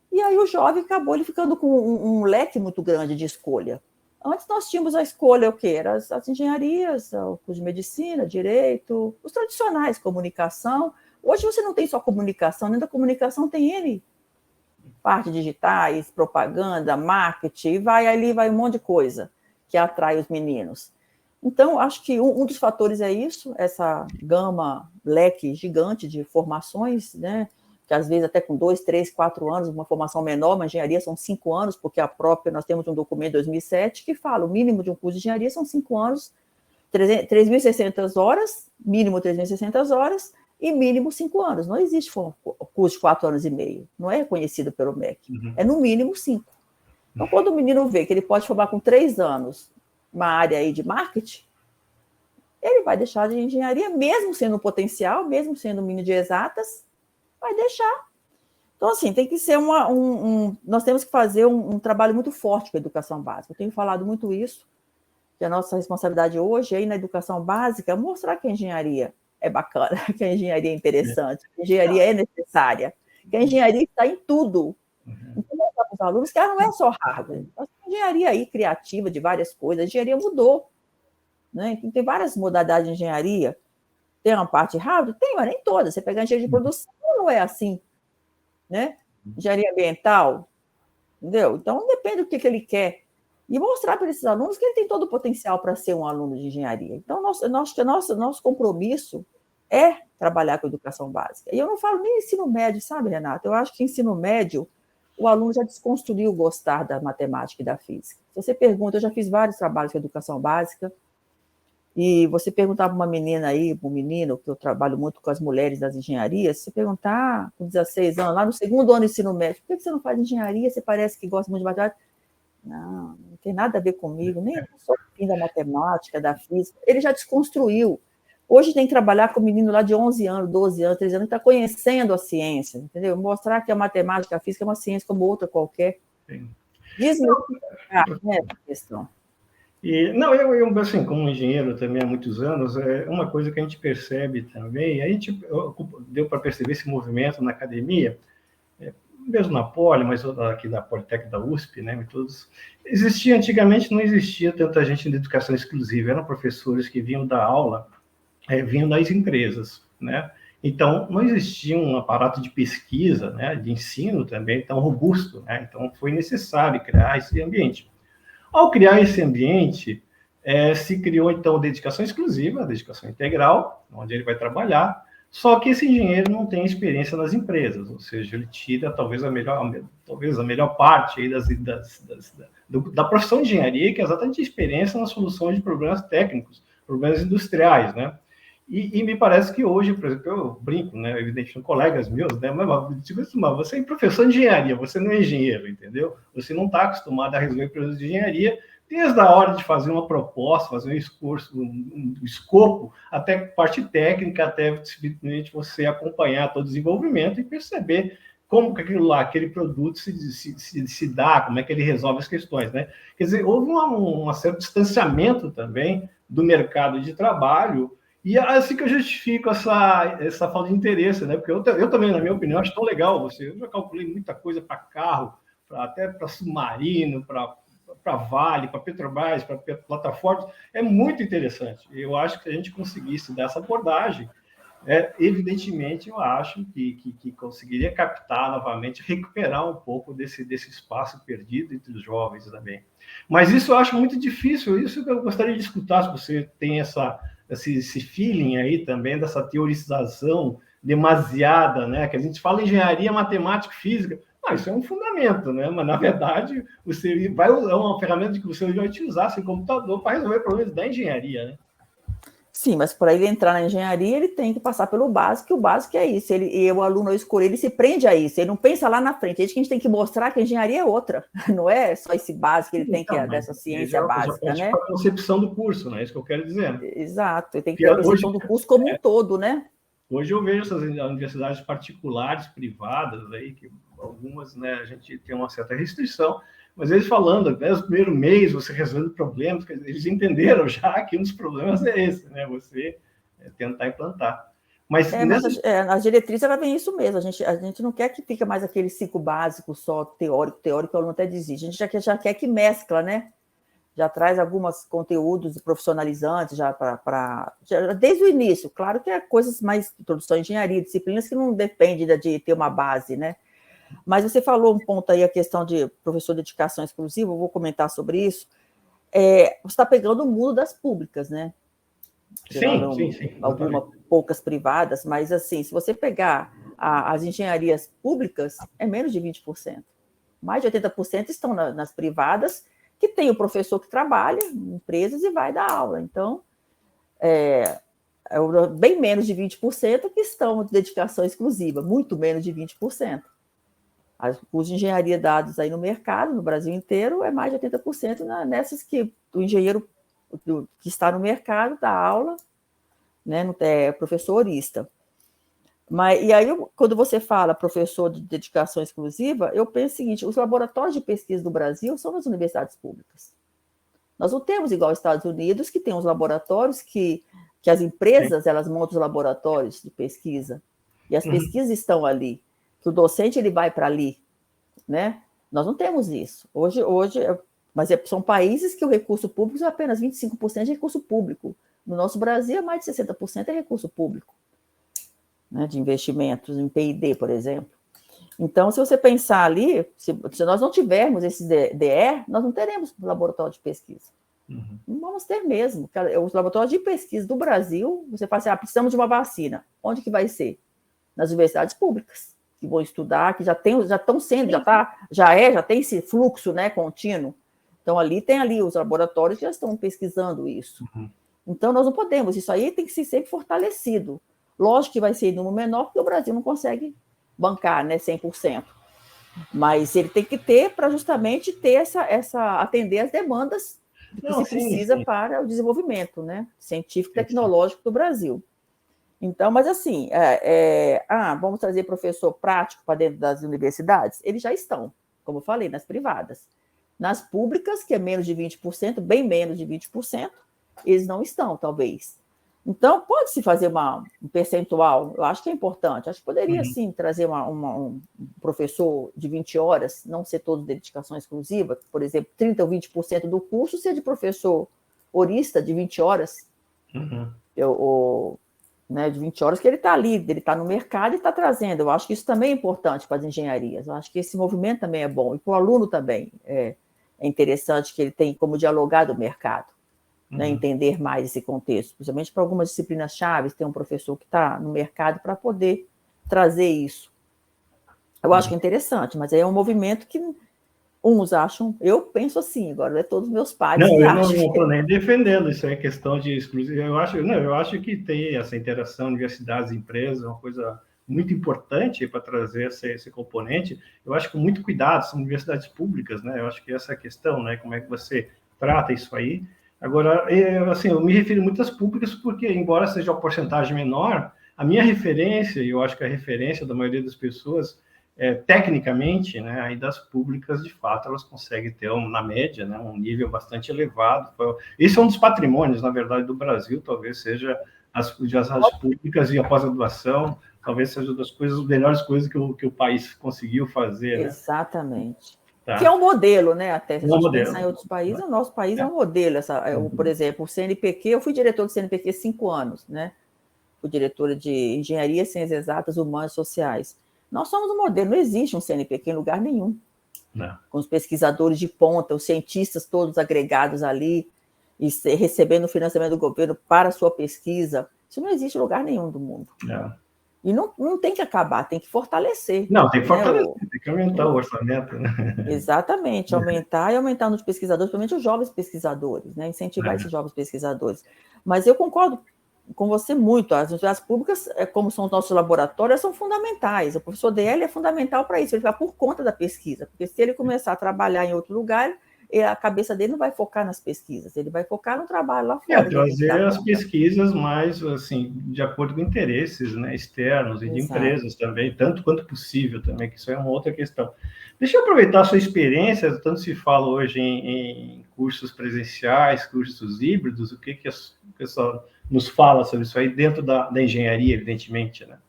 e aí o jovem acabou ele ficando com um leque muito grande de escolha. Antes nós tínhamos a escolha, o quê? Eram as engenharias, o curso de medicina, direito, os tradicionais, comunicação. Hoje você não tem só comunicação, dentro da comunicação tem N parte digitais, propaganda, marketing, vai um monte de coisa que atrai os meninos. Então, acho que um dos fatores é isso, essa gama, leque gigante de formações, né? Que às vezes até com 2, 3, 4 anos, uma formação menor, uma engenharia são 5 anos, porque nós temos um documento de 2007 que fala, o mínimo de um curso de engenharia são 5 anos, 3.600 horas, mínimo 3.600 horas, e mínimo 5 anos. Não existe curso de 4 anos e meio, não é reconhecido pelo MEC, é no mínimo 5. Então, quando o menino vê que ele pode formar com 3 anos uma área aí de marketing, ele vai deixar de engenharia, mesmo sendo um potencial, mesmo sendo um menino de exatas, vai deixar. Então, assim, tem que ser nós temos que fazer um trabalho muito forte com a educação básica. Eu tenho falado muito isso, que a nossa responsabilidade hoje aí na educação básica é mostrar que a engenharia é bacana, que a engenharia é interessante, que a engenharia é necessária, que a engenharia está em tudo. Então, mostrar para os alunos que ela não é só hardware. Nós temos engenharia aí criativa de várias coisas, a engenharia mudou. Né? Tem várias modalidades de engenharia. Tem uma parte hardware? Tem, mas nem todas. Você pega a engenharia de produção, não é assim. Né? Engenharia ambiental, entendeu? Então, depende do que ele quer. E mostrar para esses alunos que ele tem todo o potencial para ser um aluno de engenharia. Então, nosso compromisso é trabalhar com a educação básica. E eu não falo nem ensino médio, sabe, Renata? Eu acho que ensino médio, o aluno já desconstruiu gostar da matemática e da física. Se você pergunta, eu já fiz vários trabalhos com educação básica, e você perguntar para uma menina aí, para um menino, que eu trabalho muito com as mulheres das engenharias, se você perguntar com 16 anos, lá no segundo ano do ensino médio, por que você não faz engenharia? Você parece que gosta muito de matemática. Não tem nada a ver comigo, nem sou fim da matemática, da física. Ele já desconstruiu. Hoje tem que trabalhar com um menino lá de 11 anos, 12 anos, 13 anos, que está conhecendo a ciência, entendeu? Mostrar que a matemática, a física é uma ciência como outra qualquer. Desmistificar, né, essa questão. Eu, assim, como engenheiro também há muitos anos, é uma coisa que a gente percebe também, deu para perceber esse movimento na academia, mesmo na Poli, mas aqui da Politécnica da USP, né, todos, antigamente não existia tanta gente de educação exclusiva, eram professores que vinham dar aula, vinham das empresas, né, então não existia um aparato de pesquisa, né, de ensino também tão robusto, né, então foi necessário criar esse ambiente. Ao criar esse ambiente, se criou, então, a dedicação exclusiva, a dedicação integral, onde ele vai trabalhar, Só que esse engenheiro não tem experiência nas empresas, ou seja, ele tira talvez a melhor parte aí da profissão de engenharia, que é exatamente a experiência na solução de problemas técnicos, problemas industriais, né? E me parece que hoje, por exemplo, eu brinco, né, evidentemente, com colegas meus, né, mas digo assim, mas você é professor de engenharia, você não é engenheiro, entendeu? Você não está acostumado a resolver problemas de engenharia, desde a hora de fazer uma proposta, fazer um esforço, um escopo, até parte técnica, até simplesmente você acompanhar todo o desenvolvimento e perceber como que aquele produto se dá, como é que ele resolve as questões, né? Quer dizer, houve um certo distanciamento também do mercado de trabalho, e é assim que eu justifico essa falta de interesse, né? Porque eu também, na minha opinião, acho tão legal. Eu já calculei muita coisa para carro, até para submarino, para Vale, para Petrobras, para plataformas. É muito interessante. Eu acho que se a gente conseguisse dar essa abordagem, evidentemente, eu acho que conseguiria captar novamente, recuperar um pouco desse espaço perdido entre os jovens também. Mas isso eu acho muito difícil, isso que eu gostaria de escutar, se você tem esse feeling aí também, dessa teorização demasiada, né? Que a gente fala engenharia, matemática, física, isso é um fundamento, né? Mas, na verdade, é uma ferramenta que você vai utilizar seu computador para resolver problemas da engenharia, né? Sim, mas para ele entrar na engenharia, ele tem que passar pelo básico, e o básico é isso. E o aluno, ao escolher, ele se prende a isso, ele não pensa lá na frente. É isso que a gente tem que mostrar que a engenharia é outra, não é só esse básico que ele tem, que é dessa ciência básica, né? A concepção do curso, né? É isso que eu quero dizer. Né? Exato, ele tem que ter a percepção do curso como um todo, né? Hoje eu vejo essas universidades particulares, privadas, aí, que algumas, né, a gente tem uma certa restrição, mas eles falando, né, no primeiro mês você resolve problemas, eles entenderam já que um dos problemas é esse, né, você tentar implantar. Mas a diretriz, ela vem isso mesmo, a gente não quer que fique mais aquele ciclo básico só teórico, o aluno até desiste, a gente já quer que mescla, né? Já traz alguns conteúdos profissionalizantes já desde o início. Claro que é coisas mais introdução à engenharia, disciplinas que não dependem de ter uma base, né? Mas você falou um ponto aí, a questão de professor de dedicação exclusiva, eu vou comentar sobre isso. Você está pegando o mundo das públicas, né? Sim. Poucas privadas, mas assim, se você pegar as engenharias públicas, é menos de 20%. Mais de 80% estão nas privadas, que tem o professor que trabalha em empresas e vai dar aula. Então, bem menos de 20% que estão de dedicação exclusiva, muito menos de 20%. Os cursos de engenharia dados aí no mercado, no Brasil inteiro, é mais de 80% nessas que o engenheiro que está no mercado dá aula, né, é professorista. E aí, quando você fala professor de dedicação exclusiva, eu penso o seguinte: os laboratórios de pesquisa do Brasil são nas universidades públicas. Nós não temos, igual aos Estados Unidos, que tem os laboratórios que as empresas elas montam os laboratórios de pesquisa, e as pesquisas estão ali, que o docente ele vai para ali, né? Nós não temos isso. Hoje mas são países que o recurso público é apenas 25% de recurso público. No nosso Brasil, mais de 60% é recurso público, né, de investimentos em P&D, por exemplo. Então, se você pensar ali, se nós não tivermos esse DE, nós não teremos laboratório de pesquisa. Não vamos ter mesmo. Os laboratórios de pesquisa do Brasil, você fala assim, precisamos de uma vacina. Onde que vai ser? Nas universidades públicas, que vão estudar, que já estão sendo, já tem esse fluxo, né, contínuo. Então, tem ali os laboratórios que já estão pesquisando isso. Então, nós não podemos, isso aí tem que ser sempre fortalecido. Lógico que vai ser em número menor, porque o Brasil não consegue bancar, né, 100%. Mas ele tem que ter para justamente ter atender as demandas que se precisa para o desenvolvimento, né, científico e tecnológico do Brasil. Então, mas assim, vamos trazer professor prático para dentro das universidades? Eles já estão, como eu falei, nas privadas. Nas públicas, que é menos de 20%, bem menos de 20%, eles não estão, talvez. Então, pode-se fazer um percentual, eu acho que é importante. Acho que poderia, sim, trazer um professor de 20 horas, não ser todo de dedicação exclusiva, por exemplo, 30% ou 20% do curso ser de professor horista de 20 horas, né, de 20 horas, que ele está ali, ele está no mercado e está trazendo. Eu acho que isso também é importante para as engenharias. Eu acho que esse movimento também é bom. E para o aluno também é interessante que ele tem como dialogar do mercado. né, entender mais esse contexto, principalmente para algumas disciplinas chaves, tem um professor que está no mercado para poder trazer isso. Eu acho que é interessante, mas é um movimento que uns acham, eu penso assim, agora não é todos os meus pares Não, que eu não acham. estou nem defendendo, isso é questão de exclusivo. Eu acho que tem essa interação universidades e empresas, é uma coisa muito importante para trazer esse componente. Eu acho que com muito cuidado, são universidades públicas, né? Eu acho que essa é a questão, né? Como é que você trata isso aí. Agora, assim, eu me refiro muito às públicas porque, embora seja uma porcentagem menor, a minha referência, e eu acho que a referência da maioria das pessoas, tecnicamente, né, aí das públicas, de fato, elas conseguem ter, na média, né, um nível bastante elevado. Esse é um dos patrimônios, na verdade, do Brasil, talvez seja as públicas e a pós-graduação, talvez seja das melhores coisas que o país conseguiu fazer. Né? Exatamente. Tá. Que é um modelo, né? Até se a gente modelo. pensar em outros países, o nosso país é um modelo. Por exemplo, o CNPq, eu fui diretor do CNPq 5 anos, né? Fui diretora de Engenharia, Ciências Exatas, Humanas e Sociais. Nós somos um modelo, não existe um CNPq em lugar nenhum. Não. Com os pesquisadores de ponta, os cientistas todos agregados ali, e recebendo financiamento do governo para a sua pesquisa. Isso não existe em lugar nenhum do mundo. E não tem que acabar, tem que fortalecer. Não, tem que fortalecer, tem que aumentar o orçamento. Né? Exatamente, aumentar e aumentar nos pesquisadores, principalmente os jovens pesquisadores, né? Incentivar esses jovens pesquisadores. Mas eu concordo com você muito, as universidades públicas, como são os nossos laboratórios, são fundamentais. O professor DL é fundamental para isso, ele vai por conta da pesquisa, porque se ele começar a trabalhar em outro lugar, a cabeça dele não vai focar nas pesquisas, ele vai focar no trabalho lá fora. Trazer as pesquisas mais, assim, de acordo com interesses, né, externos e de empresas também, tanto quanto possível também, que isso é uma outra questão. Deixa eu aproveitar a sua experiência, tanto se fala hoje em cursos presenciais, cursos híbridos, o que o pessoal nos fala sobre isso aí dentro da engenharia, evidentemente, né?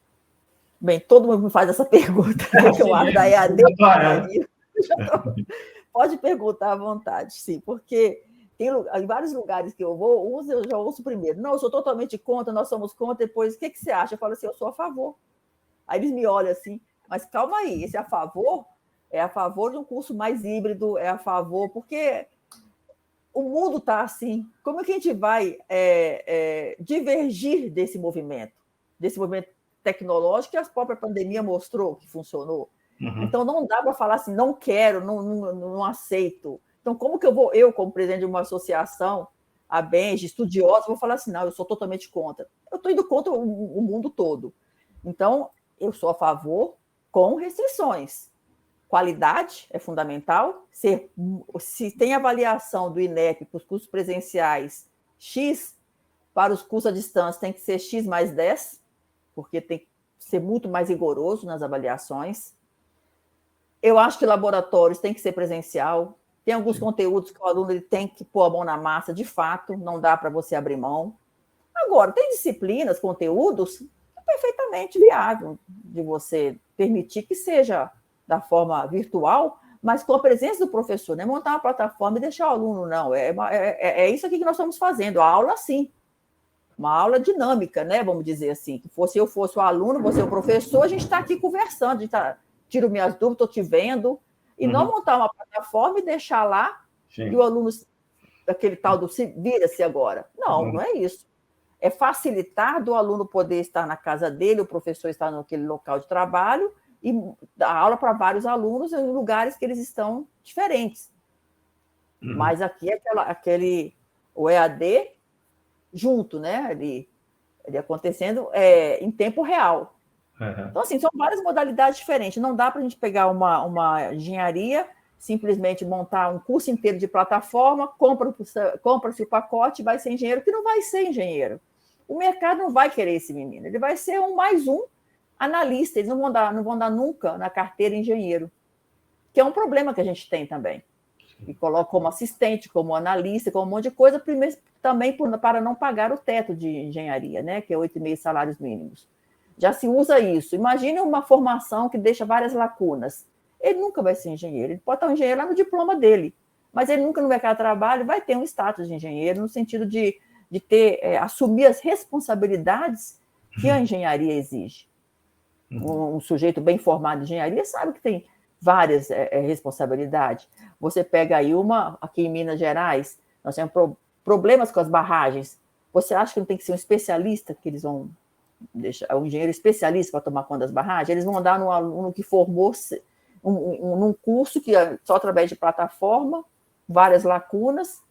Bem, todo mundo me faz essa pergunta, né, que eu acho da EAD. Pode perguntar à vontade, sim, porque tem em vários lugares que eu vou, uns eu já ouço primeiro. Não, eu sou totalmente contra, nós somos contra, depois, o que você acha? Eu falo assim, eu sou a favor. Aí eles me olham assim, mas calma aí, esse a favor é a favor de um curso mais híbrido, é a favor, porque o mundo está assim. Como é que a gente vai divergir desse movimento tecnológico que a própria pandemia mostrou que funcionou? Então, não dá para falar assim, não quero, não aceito. Então, como que eu, como presidente de uma associação, a BENJ, estudiosa, vou falar assim, não, eu sou totalmente contra. Eu estou indo contra o mundo todo. Então, eu sou a favor com restrições. Qualidade é fundamental. Se tem avaliação do INEP para os cursos presenciais X, para os cursos à distância tem que ser X mais 10, porque tem que ser muito mais rigoroso nas avaliações. Eu acho que laboratórios tem que ser presencial. Tem alguns conteúdos que o aluno ele tem que pôr a mão na massa, de fato, não dá para você abrir mão. Agora, tem disciplinas, conteúdos, perfeitamente viável de você permitir que seja da forma virtual, mas com a presença do professor, né? Montar uma plataforma e deixar o aluno, não. É isso aqui que nós estamos fazendo, a aula sim. Uma aula dinâmica, né? Vamos dizer assim. Se eu fosse o aluno, você o professor, a gente está aqui conversando, a gente tiro minhas dúvidas, estou te vendo, e não montar uma plataforma e deixar lá, e o aluno, aquele tal do vira-se agora. Não, não é isso. É facilitar do aluno poder estar na casa dele, o professor estar naquele local de trabalho e dar aula para vários alunos em lugares que eles estão diferentes. Mas aqui é o EAD junto, né? Ali acontecendo em tempo real. Então, assim, são várias modalidades diferentes. Não dá para a gente pegar uma engenharia, simplesmente montar um curso inteiro de plataforma, compra-se o pacote e vai ser engenheiro, que não vai ser engenheiro. O mercado não vai querer esse menino. Ele vai ser mais um analista. Eles não vão dar nunca na carteira engenheiro, que é um problema que a gente tem também. E coloca como assistente, como analista, como um monte de coisa, primeiro, também para não pagar o teto de engenharia, né, que é 8,5 salários mínimos. Já se usa isso. Imagine uma formação que deixa várias lacunas. Ele nunca vai ser engenheiro. Ele pode estar um engenheiro lá no diploma dele, mas ele nunca no mercado de trabalho vai ter um status de engenheiro, no sentido de assumir as responsabilidades que a engenharia exige. Um sujeito bem formado em engenharia sabe que tem várias responsabilidades. Você pega aí aqui em Minas Gerais, nós temos problemas com as barragens, você acha que não tem que ser um especialista, que eles vão deixar, um engenheiro especialista para tomar conta das barragens? Eles vão dar no aluno que formou num curso que é só através de plataforma, várias lacunas,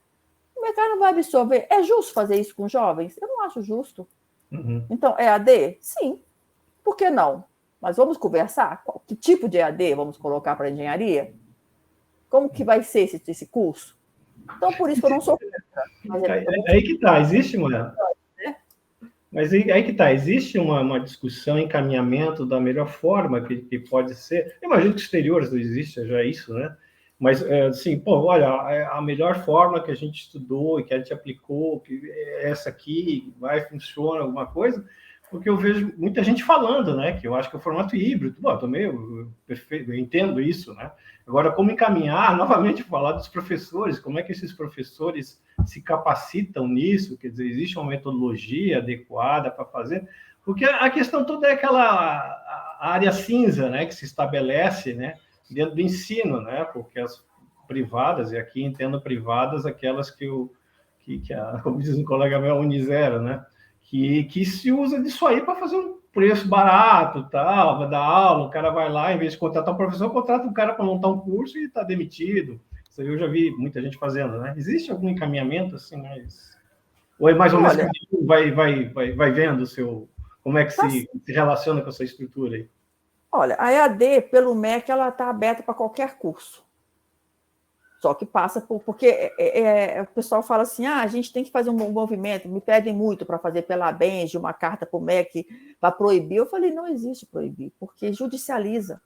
o mercado não vai absorver. É justo fazer isso com jovens? Eu não acho justo. Uhum. Então, EAD? Sim. Por que não? Mas vamos conversar? Que tipo de EAD vamos colocar para a engenharia? Como que vai ser esse curso? Então, por isso que eu não sou contra. Aí que está, existe uma... Mas aí que está, existe uma discussão, encaminhamento da melhor forma que pode ser. Eu imagino que exteriores não existe já isso, né? Mas, assim, pô, olha, a melhor forma que a gente estudou e que a gente aplicou, que é essa aqui, funciona, alguma coisa, porque eu vejo muita gente falando, né? Que eu acho que é o formato híbrido. Bom, perfeito, eu entendo isso, né? Agora, como encaminhar, novamente, falar dos professores, como é que esses professores se capacitam nisso? Quer dizer, existe uma metodologia adequada para fazer? Porque a questão toda é aquela área cinza, né? Que se estabelece, né? Dentro do ensino, né? Porque as privadas, e aqui entendo privadas, aquelas como diz um colega meu, a Unizero, né? Que se usa disso aí para fazer um preço barato, tal, vai dar aula, o cara vai lá, em vez de contratar um professor, contrata um cara para montar um curso e está demitido. Isso aí eu já vi muita gente fazendo, né? Existe algum encaminhamento assim, mas... Ou é mais ou menos que vai vendo o seu... Como é que se relaciona com essa estrutura aí? Olha, a EAD, pelo MEC, ela está aberta para qualquer curso. Só que passa porque o pessoal fala assim, a gente tem que fazer um movimento, me pedem muito para fazer pela ABENGE, uma carta para o MEC para proibir. Eu falei, não existe proibir, porque judicializa.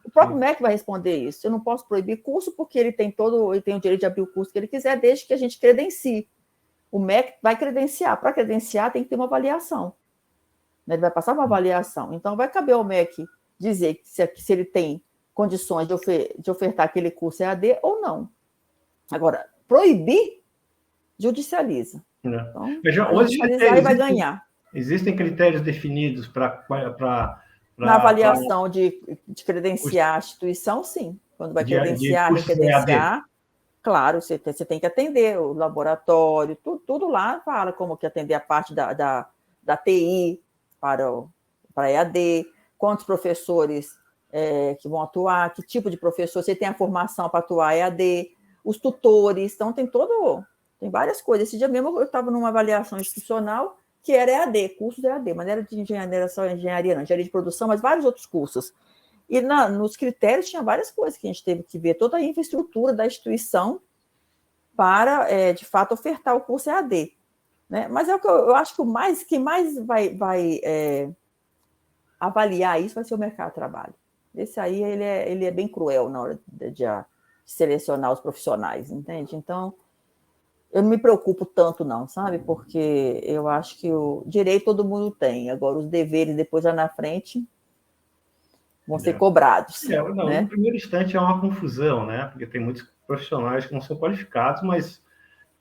O próprio MEC vai responder isso. Eu não posso proibir curso porque ele tem o direito de abrir o curso que ele quiser, desde que a gente credencie. O MEC vai credenciar. Para credenciar, tem que ter uma avaliação. Ele vai passar uma avaliação. Então, vai caber ao MEC dizer que se ele tem condições de ofertar aquele curso EAD ou não. Agora, proibir, judicializa. Então, hoje judicializar e vai ganhar. Existem critérios definidos para... Na avaliação de credenciar a instituição, sim. Quando vai credenciar, recredenciar, claro, você tem que atender o laboratório, tudo lá fala como que atender a parte da TI para EAD, quantos professores que vão atuar, que tipo de professor, você tem a formação para atuar EAD, os tutores, então tem várias coisas. Esse dia mesmo eu estava numa avaliação institucional que era EAD, cursos EAD, mas não era de engenharia, era só engenharia, não, engenharia de produção, mas vários outros cursos. E nos critérios tinha várias coisas que a gente teve que ver, toda a infraestrutura da instituição para, de fato, ofertar o curso EAD. Né? Mas eu acho que quem mais vai avaliar isso vai ser o mercado de trabalho. Esse aí ele é bem cruel na hora de selecionar os profissionais, entende? Então, eu não me preocupo tanto não, sabe? Porque eu acho que o direito todo mundo tem, agora os deveres depois lá na frente vão ser cobrados. Né? No primeiro instante é uma confusão, né? Porque tem muitos profissionais que não são qualificados, mas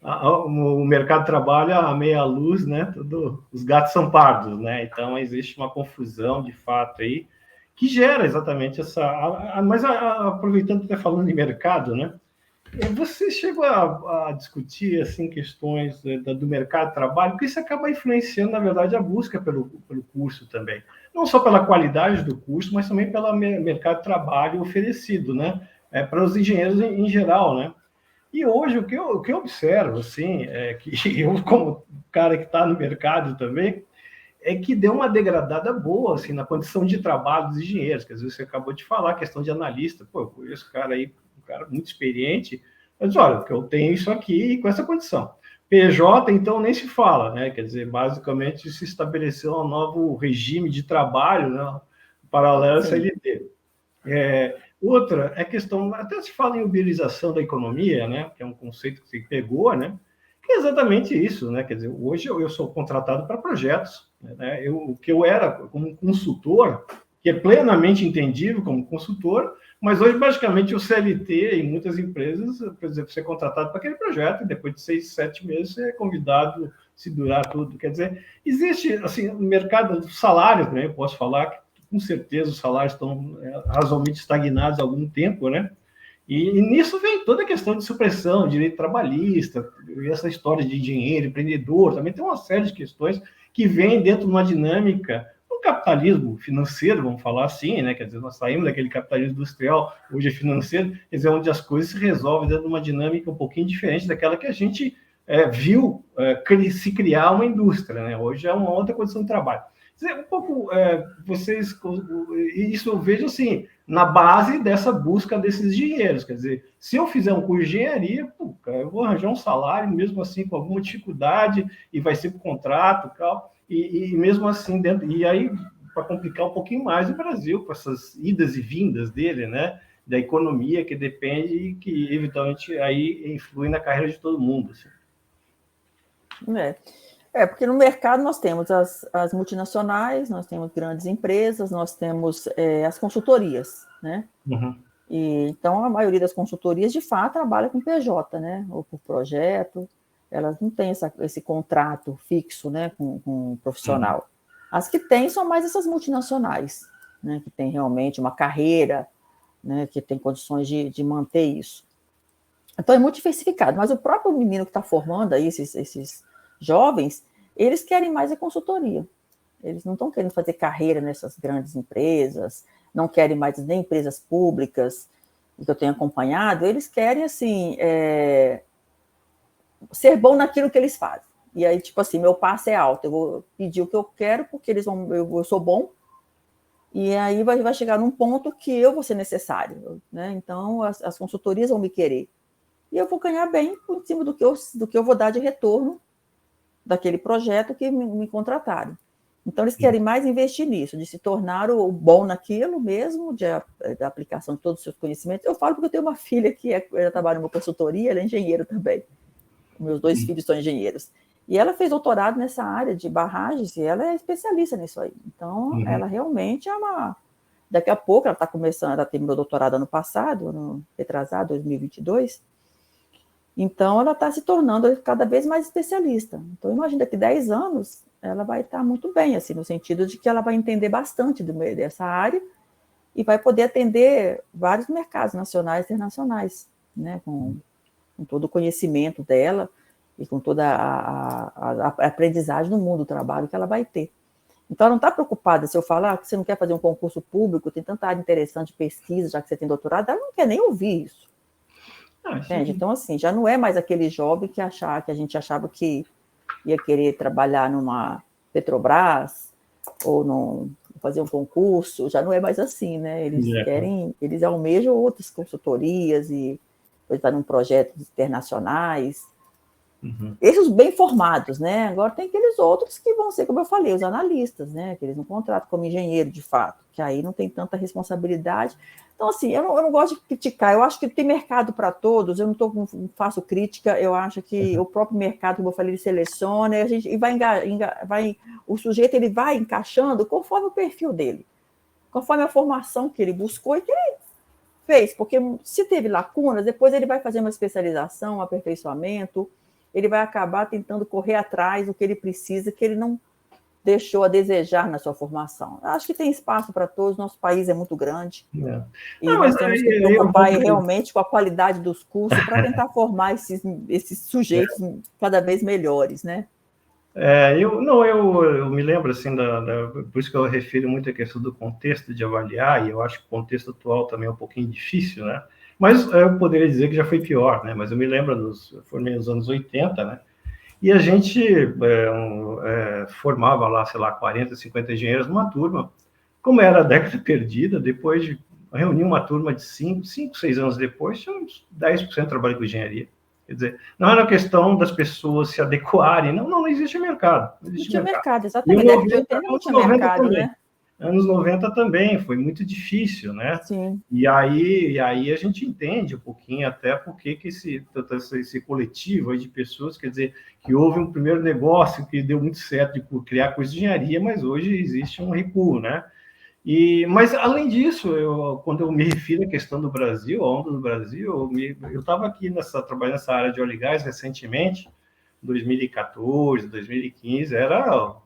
o mercado trabalha a meia luz, né? Os gatos são pardos, né? Então existe uma confusão de fato aí que gera exatamente essa... Mas aproveitando que está falando de mercado, né? Você chegou a discutir assim, questões do mercado de trabalho, porque isso acaba influenciando, na verdade, a busca pelo curso também. Não só pela qualidade do curso, mas também pelo mercado de trabalho oferecido, né? Para os engenheiros em geral, né? E hoje, o que eu observo, assim, que eu, como cara que está no mercado também, é que deu uma degradada boa, assim, na condição de trabalho dos engenheiros, que às vezes você acabou de falar, a questão de analista, pô, eu conheço cara aí, um cara muito experiente, mas olha, que eu tenho isso aqui com essa condição. PJ, então, nem se fala, né? Quer dizer, basicamente se estabeleceu um novo regime de trabalho, né? Paralelo à CLT. Outra é questão, até se fala em uberização da economia, né? Que é um conceito que se pegou, né? Que é exatamente isso, né? Quer dizer, hoje eu sou contratado para projetos, né? O que eu era como consultor, que é plenamente entendível como consultor, mas hoje, basicamente, o CLT em muitas empresas, por exemplo, você é contratado para aquele projeto e depois de 6, 7 meses você é convidado, se durar tudo. Quer dizer, existe, assim, no mercado do salário, né? Eu posso falar que, com certeza, os salários estão razoavelmente estagnados há algum tempo, né? E nisso vem toda a questão de supressão, direito trabalhista, essa história de engenheiro, empreendedor, também tem uma série de questões que vêm dentro de uma dinâmica do capitalismo financeiro, vamos falar assim, né? Quer dizer, nós saímos daquele capitalismo industrial, hoje é financeiro, quer dizer, onde as coisas se resolvem dentro de uma dinâmica um pouquinho diferente daquela que a gente viu se criar uma indústria, né? Hoje é uma outra condição de trabalho. Um pouco, vocês, isso eu vejo assim, na base dessa busca desses dinheiros, quer dizer, se eu fizer um curso de engenharia, eu vou arranjar um salário, mesmo assim, com alguma dificuldade, e vai ser por contrato e mesmo assim, e aí, para complicar um pouquinho mais, o Brasil, com essas idas e vindas dele, né, da economia que depende e que, eventualmente, aí influi na carreira de todo mundo. Assim. Porque no mercado nós temos as multinacionais, nós temos grandes empresas, nós temos as consultorias, né? Uhum. Então, a maioria das consultorias, de fato, trabalha com PJ, né? Ou por projeto, elas não têm esse contrato fixo, né, com o profissional. Uhum. As que têm são mais essas multinacionais, né, que têm realmente uma carreira, né, que tem condições de manter isso. Então, é muito diversificado, mas o próprio menino que está formando aí, esses jovens, eles querem mais a consultoria. Eles não estão querendo fazer carreira nessas grandes empresas, não querem mais nem empresas públicas, que eu tenho acompanhado, eles querem, assim, ser bom naquilo que eles fazem. E aí, tipo assim, meu passe é alto, eu vou pedir o que eu quero, porque eu sou bom, e aí vai chegar num ponto que eu vou ser necessário, né? Então, as consultorias vão me querer. E eu vou ganhar bem por cima do que eu vou dar de retorno daquele projeto que me contrataram. Então, eles querem mais investir nisso, de se tornar o bom naquilo mesmo, da aplicação de todos os seus conhecimentos. Eu falo porque eu tenho uma filha que ela trabalha numa consultoria, ela é engenheira também. Meus 2 filhos são engenheiros. E ela fez doutorado nessa área de barragens e ela é especialista nisso aí. Então, ela realmente é uma... Daqui a pouco, ela está começando, ela terminou doutorado ano passado, ano retrasado, 2022. Então, ela está se tornando cada vez mais especialista. Então, imagina que 10 anos ela vai estar muito bem, assim, no sentido de que ela vai entender bastante dessa área e vai poder atender vários mercados nacionais e internacionais, né, com todo o conhecimento dela e com toda a aprendizagem no mundo do trabalho que ela vai ter. Então, ela não está preocupada se eu falar que você não quer fazer um concurso público, tem tanta área interessante de pesquisa, já que você tem doutorado, ela não quer nem ouvir isso. Entende? Então, assim, já não é mais aquele jovem que a gente achava que ia querer trabalhar numa Petrobras ou fazer um concurso, já não é mais assim, né? Eles almejam outras consultorias e estar em projetos internacionais. Esses bem formados, né? Agora tem aqueles outros que vão ser, como eu falei, os analistas, né? Que eles não contratam como engenheiro, de fato, que aí não tem tanta responsabilidade. Então, assim, eu não gosto de criticar, eu acho que tem mercado para todos, eu não faço crítica, eu acho que o próprio mercado, como eu falei, ele seleciona, o sujeito ele vai encaixando conforme o perfil dele, conforme a formação que ele buscou e que ele fez, porque se teve lacunas, depois ele vai fazer uma especialização, um aperfeiçoamento, ele vai acabar tentando correr atrás do que ele precisa, que ele não deixou a desejar na sua formação. Acho que tem espaço para todos, nosso país é muito grande. E nós temos que preocupar realmente com a qualidade dos cursos para tentar formar esses sujeitos cada vez melhores, né? Eu me lembro, assim, por isso que eu refiro muito à questão do contexto de avaliar, e eu acho que o contexto atual também é um pouquinho difícil, né? Mas eu poderia dizer que já foi pior, né? Mas eu me lembro, eu formei nos anos 80, né? E a gente formava lá, sei lá, 40, 50 engenheiros numa turma. Como era a década perdida, depois de reunir uma turma de 5, 6 anos depois, tinha uns 10% trabalho com engenharia. Quer dizer, não era questão das pessoas se adequarem, não existe mercado. Não tinha mercado, exatamente. Não tinha mercado, também. Né? Anos 90 também, foi muito difícil, né? Sim. E aí a gente entende um pouquinho até porque que esse coletivo aí de pessoas, quer dizer, que houve um primeiro negócio que deu muito certo de criar coisa de engenharia, mas hoje existe um recuo, né? Mas, além disso, quando eu me refiro à questão do Brasil, a onda do Brasil, eu estava aqui trabalhando nessa área de óleo e gás recentemente, 2014, 2015, era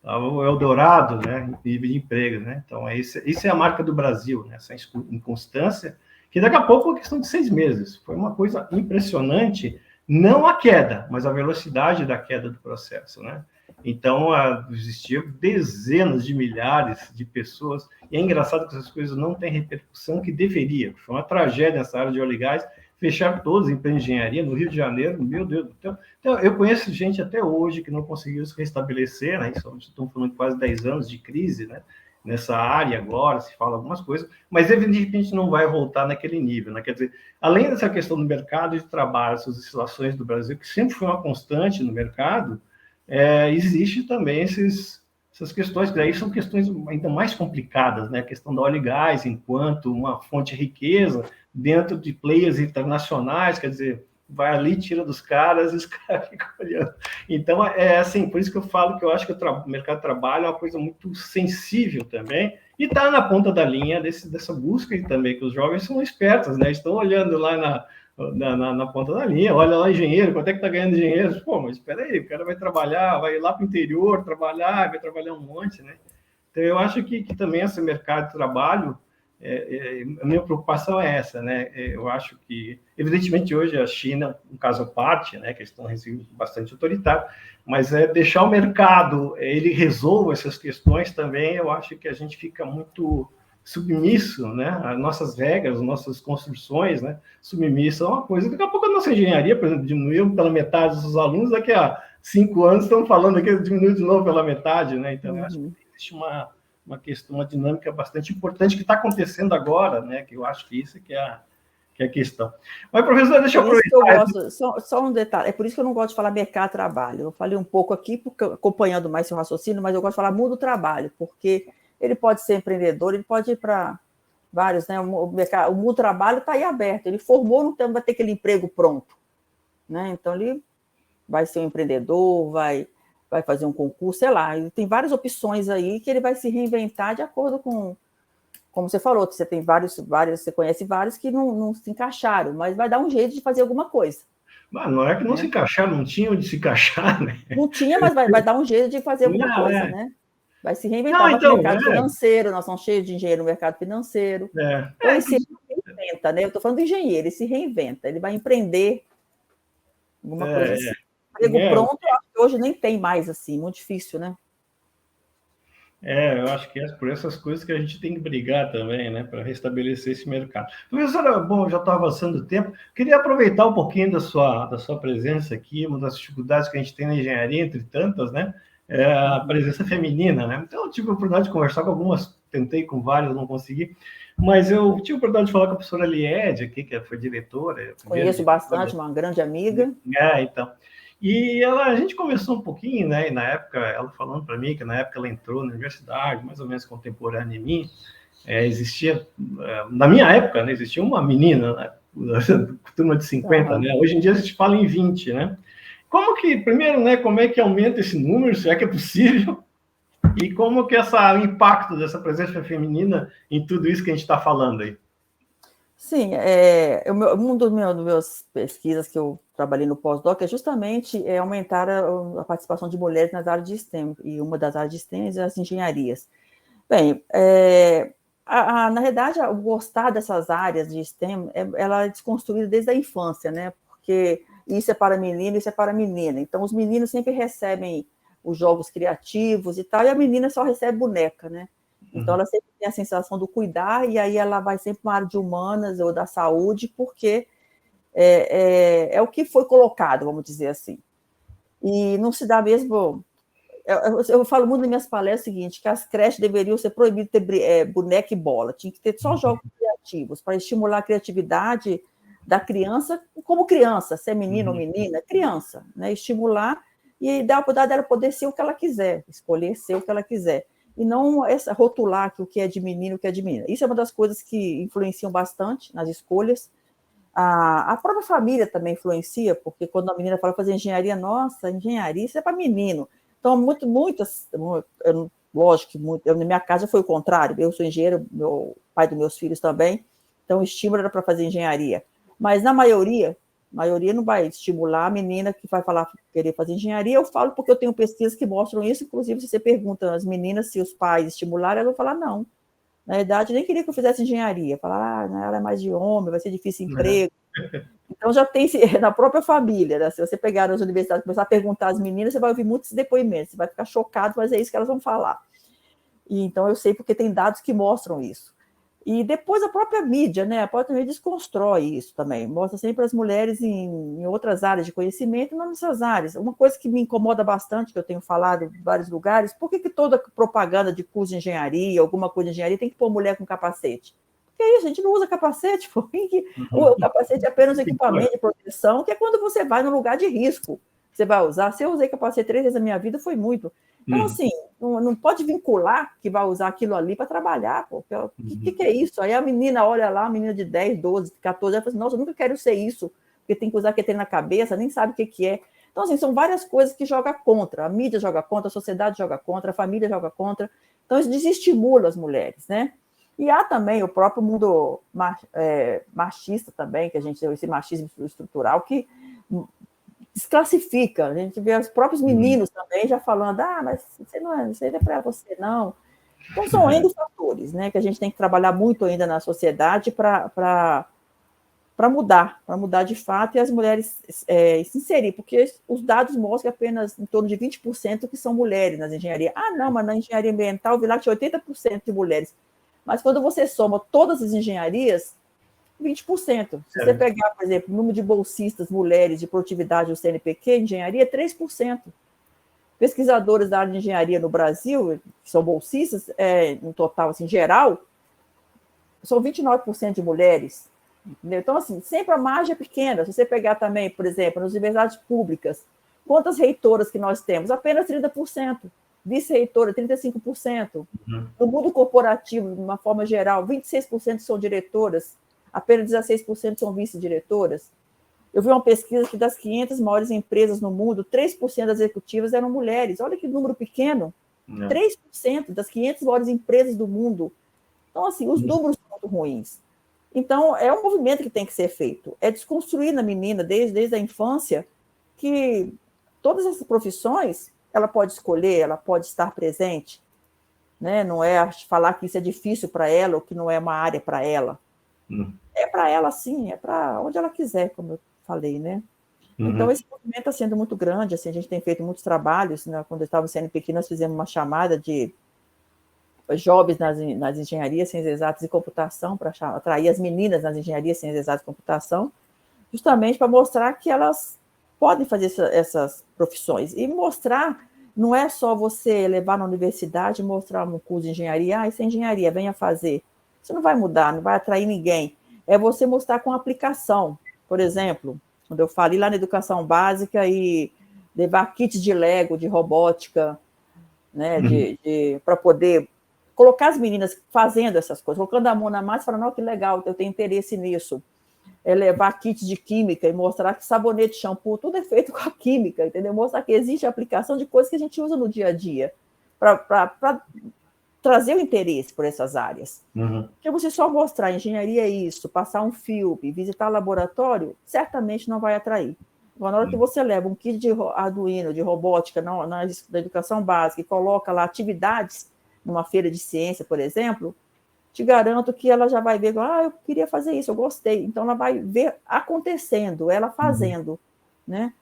o Eldorado, né, nível de emprego, né? Então, isso é a marca do Brasil, né? Essa inconstância que daqui a pouco é uma questão de 6 meses. Foi uma coisa impressionante, não a queda, mas a velocidade da queda do processo, né? Então, existiam dezenas de milhares de pessoas, e é engraçado que essas coisas não têm repercussão que deveria. Foi uma tragédia nessa área de óleo e gás, fecharam todos em engenharia no Rio de Janeiro, meu Deus. Então, eu conheço gente até hoje que não conseguiu se restabelecer, né? Estamos falando de quase 10 anos de crise, né? Nessa área agora, se fala algumas coisas, mas evidentemente não vai voltar naquele nível, né? Quer dizer, além dessa questão do mercado de trabalho, essas oscilações do Brasil, que sempre foi uma constante no mercado, existe também essas questões, que daí são questões ainda mais complicadas, né? A questão do óleo e gás enquanto uma fonte de riqueza dentro de players internacionais, quer dizer, vai ali, tira dos caras e os caras ficam olhando. Então, assim, por isso que eu falo que eu acho que o mercado de trabalho é uma coisa muito sensível também, e está na ponta da linha dessa busca também, que os jovens são espertos, né? Estão olhando lá na ponta da linha, olha lá, engenheiro, quanto é que está ganhando engenheiro? Pô, mas espera aí, o cara vai trabalhar, vai lá para o interior trabalhar, vai trabalhar um monte, né? Então, eu acho que também esse mercado de trabalho, a minha preocupação é essa, né? Eu acho que, evidentemente, hoje a China, um caso à parte, né, que eles estão bastante autoritários, mas deixar o mercado, ele resolva essas questões também, eu acho que a gente fica muito submisso, né? As nossas regras, as nossas construções, né? Submisso a uma coisa. Daqui a pouco a nossa engenharia, por exemplo, diminuiu pela metade dos alunos, daqui a 5 anos estão falando que diminuiu de novo pela metade, né? Então, eu acho que existe uma questão, uma dinâmica bastante importante que está acontecendo agora, né? Que eu acho que isso que é a questão. Mas, professor, deixa eu aproveitar. Só um detalhe, é por isso que eu não gosto de falar mercado de trabalho. Eu falei um pouco aqui, porque, acompanhando mais seu raciocínio, mas eu gosto de falar mundo do trabalho, porque ele pode ser empreendedor, ele pode ir para vários, né? O mundo do trabalho está aí aberto, ele formou, não vai ter aquele emprego pronto, né? Então, ele vai ser um empreendedor, vai fazer um concurso, sei lá, tem várias opções aí que ele vai se reinventar de acordo com, como você falou, você tem vários, você conhece vários que não se encaixaram, mas vai dar um jeito de fazer alguma coisa. Mas não é que não se encaixaram, não tinha onde se encaixar, né? Não tinha, mas vai dar um jeito de fazer alguma coisa, né? Vai se reinventar, não, vai então, para o mercado financeiro, nós somos cheios de engenheiro no mercado financeiro. Então, ele se reinventa, né? Eu estou falando do engenheiro, ele se reinventa, ele vai empreender alguma coisa assim. Emprego pronto, eu acho que hoje nem tem mais, assim, muito difícil, né? Eu acho que é por essas coisas que a gente tem que brigar também, né, para restabelecer esse mercado. Professora, bom, já está avançando o tempo, queria aproveitar um pouquinho da sua presença aqui, uma das dificuldades que a gente tem na engenharia, entre tantas, né, é a presença feminina, né? Então, eu tive a oportunidade de conversar com algumas, tentei com várias, não consegui, mas eu tive a oportunidade de falar com a professora Liede aqui, que foi diretora. Conheço bastante, uma grande amiga. Então. E a gente conversou um pouquinho, né? E na época, ela falando para mim que na época ela entrou na universidade, mais ou menos contemporânea em mim, existia, na minha época, né, existia uma menina, né, turma de 50, né? Hoje em dia a gente fala em 20, né? Como que, primeiro, né, como é que aumenta esse número, se é que é possível, e como que o impacto dessa presença feminina em tudo isso que a gente está falando aí? Sim, uma das minhas pesquisas que eu trabalhei no pós-doc é justamente aumentar a participação de mulheres nas áreas de STEM, e uma das áreas de STEM é as engenharias. Bem, na realidade, o gostar dessas áreas de STEM, ela é desconstruída desde a infância, né? Porque isso é para menino, isso é para menina. Então, os meninos sempre recebem os jogos criativos e tal, e a menina só recebe boneca, né? Então, ela sempre tem a sensação do cuidar, e aí ela vai sempre para a área de humanas ou da saúde, porque é o que foi colocado, vamos dizer assim. E não se dá mesmo... Eu falo muito nas minhas palestras o seguinte, que as creches deveriam ser proibidas de ter boneca e bola, tinha que ter só jogos criativos, para estimular a criatividade da criança, como criança, se é menino ou menina, criança, né? Estimular e dar a oportunidade dela poder ser o que ela quiser, escolher ser o que ela quiser. E não rotular que o que é de menino, o que é de menina. Isso é uma das coisas que influenciam bastante nas escolhas. A própria família também influencia, porque quando a menina fala fazer engenharia, nossa, engenharia, isso é para menino. Então, lógico que na minha casa foi o contrário, eu sou engenheiro, meu pai dos meus filhos também, então o estímulo era para fazer engenharia. Mas na maioria não vai estimular a menina que vai querer fazer engenharia. Eu falo porque eu tenho pesquisas que mostram isso, inclusive se você pergunta às meninas se os pais estimularam, elas vão falar não. Na verdade, nem queria que eu fizesse engenharia. Falar, ela é mais de homem, vai ser difícil emprego. Então, já tem na própria família, né? Se você pegar nas universidades e começar a perguntar às meninas, você vai ouvir muitos depoimentos, você vai ficar chocado, mas é isso que elas vão falar. E, então, eu sei porque tem dados que mostram isso. E depois a própria mídia, né? A própria mídia desconstrói isso também, mostra sempre as mulheres em outras áreas de conhecimento, não nessas áreas. Uma coisa que me incomoda bastante, que eu tenho falado em vários lugares, por que toda propaganda de curso de engenharia, alguma coisa de engenharia, tem que pôr mulher com capacete? Porque é isso, a gente não usa capacete, o capacete é apenas um equipamento de proteção, que é quando você vai num lugar de risco, você vai usar. Se eu usei capacete 3 vezes na minha vida, foi muito. Então, assim, não pode vincular que vai usar aquilo ali para trabalhar, pô. O que é isso? Aí a menina olha lá, a menina de 10, 12, 14, ela fala assim, nossa, eu nunca quero ser isso, porque tem que usar aquele na cabeça, nem sabe o que é. Então, assim, são várias coisas que jogam contra. A mídia joga contra, a sociedade joga contra, a família joga contra. Então, isso desestimula as mulheres, né? E há também o próprio mundo machista também, que a gente tem esse machismo estrutural, que desclassifica. A gente vê os próprios meninos também já falando, mas isso não é para você, não. Então, são N fatores, né, que a gente tem que trabalhar muito ainda na sociedade para mudar de fato, e as mulheres se inserir, porque os dados mostram que apenas em torno de 20% que são mulheres nas engenharias. Não, mas na engenharia ambiental, vi lá que tinha 80% de mulheres. Mas quando você soma todas as engenharias, 20%. Se você pegar, por exemplo, o número de bolsistas mulheres de produtividade do CNPq, engenharia, 3%. Pesquisadores da área de engenharia no Brasil, que são bolsistas, no total, assim, geral, são 29% de mulheres. Entendeu? Então, assim, sempre a margem é pequena. Se você pegar também, por exemplo, nas universidades públicas, quantas reitoras que nós temos? Apenas 30%. Vice-reitora, 35%. No mundo corporativo, de uma forma geral, 26% são diretoras, apenas 16% são vice-diretoras. Eu vi uma pesquisa que das 500 maiores empresas no mundo, 3% das executivas eram mulheres. Olha que número pequeno. 3% das 500 maiores empresas do mundo. Então, assim, os números são muito ruins. Então, é um movimento que tem que ser feito. É desconstruir na menina, desde a infância, que todas essas profissões, ela pode escolher, ela pode estar presente. Né? Não é falar que isso é difícil para ela ou que não é uma área para ela. É para ela, sim, é para onde ela quiser, como eu falei, né? Então, esse movimento está sendo muito grande, assim, a gente tem feito muitos trabalhos, né? Quando eu estava no CNPq, nós fizemos uma chamada de jovens nas engenharias, ciências exatas e computação, para atrair as meninas nas engenharias, ciências exatas e computação, justamente para mostrar que elas podem fazer essas profissões. E mostrar, não é só você levar na universidade e mostrar um curso de engenharia, isso é engenharia, venha fazer. Isso não vai mudar, não vai atrair ninguém. É você mostrar com aplicação. Por exemplo, quando eu falei lá na educação básica e levar kits de Lego, de robótica, né, para poder colocar as meninas fazendo essas coisas, colocando a mão na massa e falando, que legal, eu tenho interesse nisso. Levar kits de química e mostrar que sabonete, shampoo, tudo é feito com a química, entendeu? Mostrar que existe aplicação de coisas que a gente usa no dia a dia, para trazer o interesse por essas áreas. Porque você só mostrar engenharia é isso, passar um filme, visitar laboratório, certamente não vai atrair. Na hora que você leva um kit de Arduino, de robótica na educação básica e coloca lá atividades numa feira de ciência, por exemplo, te garanto que ela já vai ver, eu queria fazer isso, eu gostei. Então, ela vai ver acontecendo, ela fazendo, né?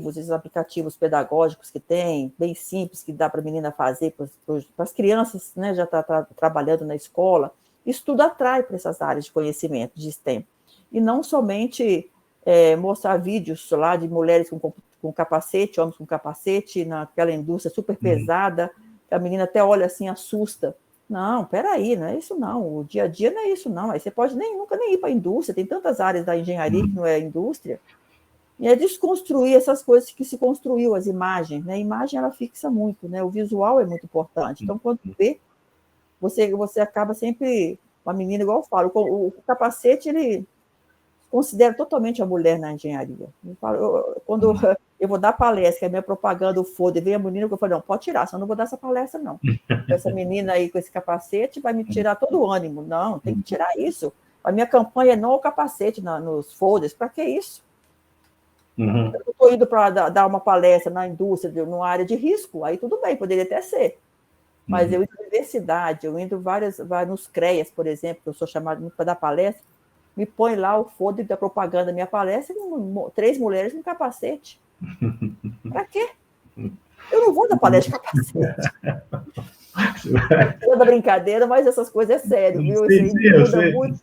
Esses aplicativos pedagógicos que tem, bem simples, que dá para a menina fazer, para as crianças, né, já está trabalhando na escola. Isso tudo atrai para essas áreas de conhecimento, de STEM. E não somente mostrar vídeos lá de mulheres com capacete, homens com capacete, naquela indústria super pesada, que a menina até olha assim, assusta. Não, peraí, não é isso não, o dia a dia não é isso não, aí você pode nunca nem ir para a indústria, tem tantas áreas da engenharia que não é indústria, e é desconstruir essas coisas que se construiu, as imagens, né? A imagem, ela fixa muito, né? O visual é muito importante, então quando vê, você acaba sempre, uma menina, igual eu falo, o capacete, ele considera totalmente a mulher na engenharia. Quando eu vou dar palestra, que a minha propaganda, o foda, e vem a menina, eu falo, não, pode tirar, senão eu não vou dar essa palestra, não. Essa menina aí com esse capacete vai me tirar todo o ânimo. Não, tem que tirar isso. A minha campanha é não o capacete nos folders. Para que isso? Eu estou indo para dar uma palestra na indústria, numa área de risco, aí tudo bem, poderia até ser. Mas eu indo na universidade, eu indo nos CREAs, por exemplo, que eu sou chamada para dar palestra, me põe lá o folder da propaganda da minha palestra, 3 mulheres com capacete. Para quê? Eu não vou dar palestra de capacete. Toda brincadeira, mas essas coisas é sério, viu? Isso aí muda muito.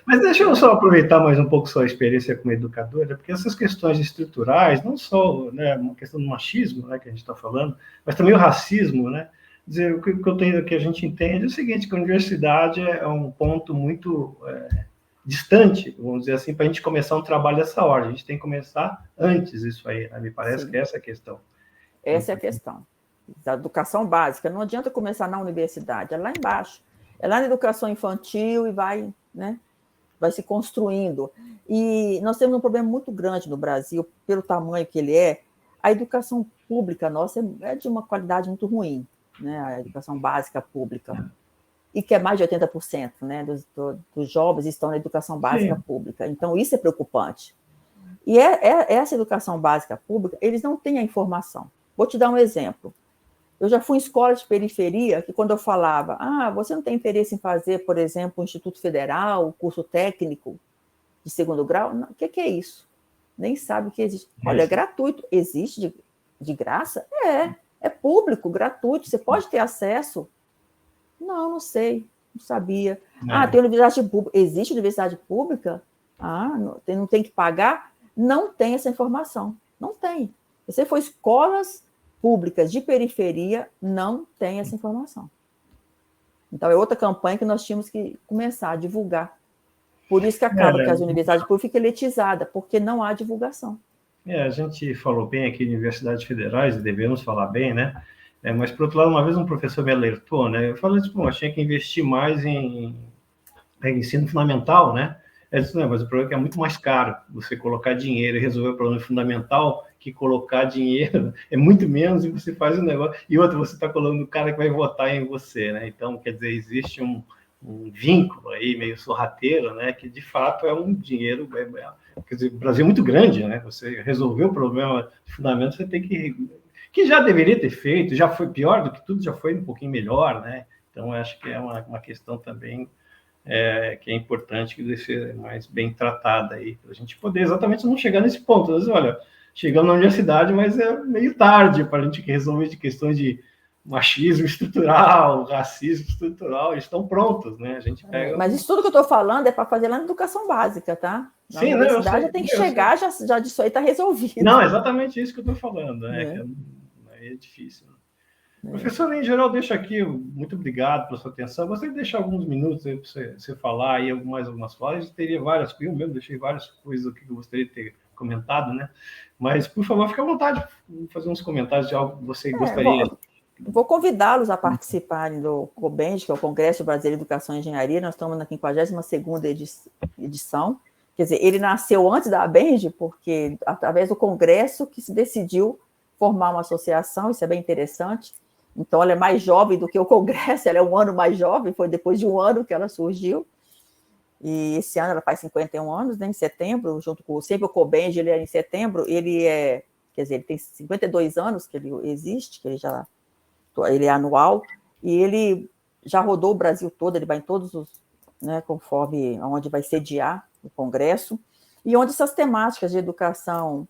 Mas deixa eu só aproveitar mais um pouco sua experiência como educadora, porque essas questões estruturais, não só, né, uma questão do machismo, né, que a gente está falando, mas também o racismo, né? Dizer, o que a gente entende é o seguinte, que a universidade é um ponto muito distante, vamos dizer assim, para a gente começar um trabalho dessa ordem. A gente tem que começar antes isso aí, né? Me parece que essa é a questão. Essa é a questão. Da educação básica. Não adianta começar na universidade, é lá embaixo. É lá na educação infantil e vai, né, vai se construindo. E nós temos um problema muito grande no Brasil, pelo tamanho que ele é. A educação pública nossa é de uma qualidade muito ruim, né? A educação básica pública. E que é mais de 80%, né, dos jovens estão na educação básica pública. Então, isso é preocupante. E essa educação básica pública, eles não têm a informação. Vou te dar um exemplo. Eu já fui em escola de periferia, que quando eu falava, você não tem interesse em fazer, por exemplo, o Instituto Federal, o curso técnico de 2º grau? O que é isso? Nem sabe o que existe. Olha, é gratuito. Existe de graça? É público, gratuito, você pode ter acesso. Não sei, não sabia. Tem universidade pública. Existe universidade pública? Não tem que pagar? Não tem essa informação. Não tem. Se você for escolas públicas de periferia, não tem essa informação. Então, é outra campanha que nós tínhamos que começar a divulgar. Por isso que acaba que as universidades públicas ficam elitizadas, porque não há divulgação. A gente falou bem aqui de universidades federais, e devemos falar bem, né? Mas, por outro lado, uma vez um professor me alertou, né? Eu falei assim, eu tinha que investir mais em ensino fundamental, né? Ele disse, mas o problema é que é muito mais caro você colocar dinheiro e resolver o problema fundamental que colocar dinheiro, é muito menos e você faz um negócio. E outro, você está colocando o cara que vai votar em você, né? Então, quer dizer, existe um vínculo aí meio sorrateiro, né? Que de fato é um dinheiro. Quer dizer, o Brasil é muito grande, né? Você resolver o problema de fundamento, você tem que já deveria ter feito, já foi pior do que tudo, já foi um pouquinho melhor, né? Então, acho que é uma questão também que é importante que deve ser mais bem tratada aí, para a gente poder exatamente não chegar nesse ponto. Às vezes, olha, chegamos na universidade, mas é meio tarde para a gente resolver de questões de machismo estrutural, racismo estrutural, eles estão prontos, né? A gente pega... Mas isso tudo que eu estou falando é para fazer lá na educação básica, tá? Na universidade já tem que chegar, já disso aí está resolvido. Não, exatamente isso que eu estou falando, né? É difícil. Professor, em geral, deixa aqui, muito obrigado pela sua atenção. Gostaria de deixar alguns minutos aí para você falar aí mais algumas falas. Eu teria várias, eu mesmo deixei várias coisas aqui que eu gostaria de ter comentado, né? Mas, por favor, fique à vontade de fazer uns comentários de algo que você gostaria. Vou convidá-los a participarem do COBEND, que é o Congresso Brasileiro de Educação e Engenharia. Nós estamos na 52ª edição. Quer dizer, ele nasceu antes da ABEND, porque através do Congresso que se decidiu formar uma associação, isso é bem interessante. Então, ela é mais jovem do que o Congresso, ela é um ano mais jovem, foi depois de um ano que ela surgiu. E esse ano ela faz 51 anos, né, em setembro, junto com sempre o COBEND, ele é em setembro, ele tem 52 anos que ele existe, que ele é anual, e ele já rodou o Brasil todo, ele vai em todos os, né, conforme onde vai sediar o Congresso, e onde essas temáticas de educação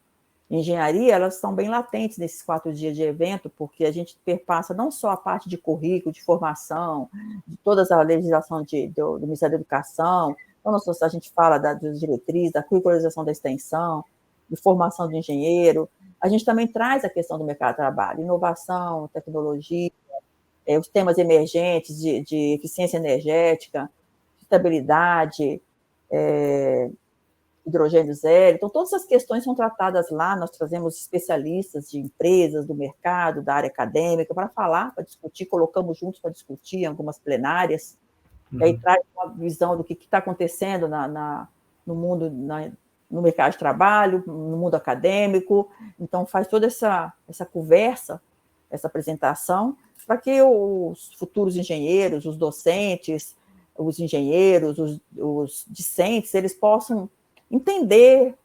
e engenharia, elas estão bem latentes nesses 4 dias de evento, porque a gente perpassa não só a parte de currículo, de formação, de toda a legislação do Ministério da Educação, então a gente fala das diretrizes, da curricularização da extensão, de formação de engenheiro, a gente também traz a questão do mercado de trabalho, inovação, tecnologia, os temas emergentes de eficiência energética, estabilidade, hidrogênio zero. Então, todas essas questões são tratadas lá, nós trazemos especialistas de empresas, do mercado, da área acadêmica, para falar, para discutir, colocamos juntos para discutir em algumas plenárias, e aí traz uma visão do que está acontecendo no mundo, no mercado de trabalho, no mundo acadêmico. Então, faz toda essa conversa, essa apresentação, para que os futuros engenheiros, os docentes, os engenheiros, os discentes, eles possam entender,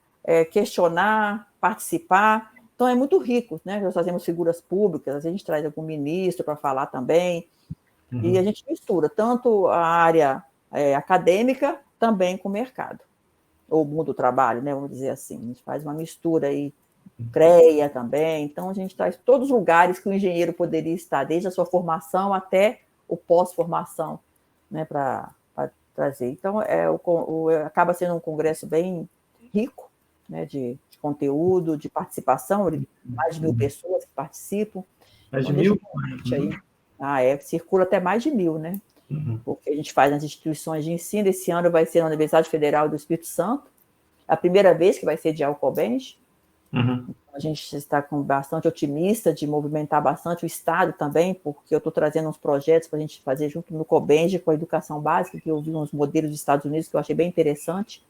questionar, participar Então, é muito rico, né? Nós fazemos figuras públicas, a gente traz algum ministro para falar também, e a gente mistura tanto a área acadêmica também com o mercado, ou o mundo do trabalho, né? Vamos dizer assim. A gente faz uma mistura aí, CREA também. Então, a gente traz todos os lugares que o engenheiro poderia estar, desde a sua formação até o pós-formação, né? Para trazer. Então, acaba sendo um congresso bem rico, né? De conteúdo, de participação, mais de 1.000 pessoas que participam. Mais de Então, 1.000? Aí. Circula até mais de 1.000, né? Porque a gente faz nas instituições de ensino. Esse ano vai ser na Universidade Federal do Espírito Santo, a primeira vez que vai sediar o COBENJ. A gente está bastante otimista de movimentar bastante o Estado também, porque eu estou trazendo uns projetos para a gente fazer junto no COBENJ com a educação básica, que eu vi uns modelos dos Estados Unidos que eu achei bem interessante,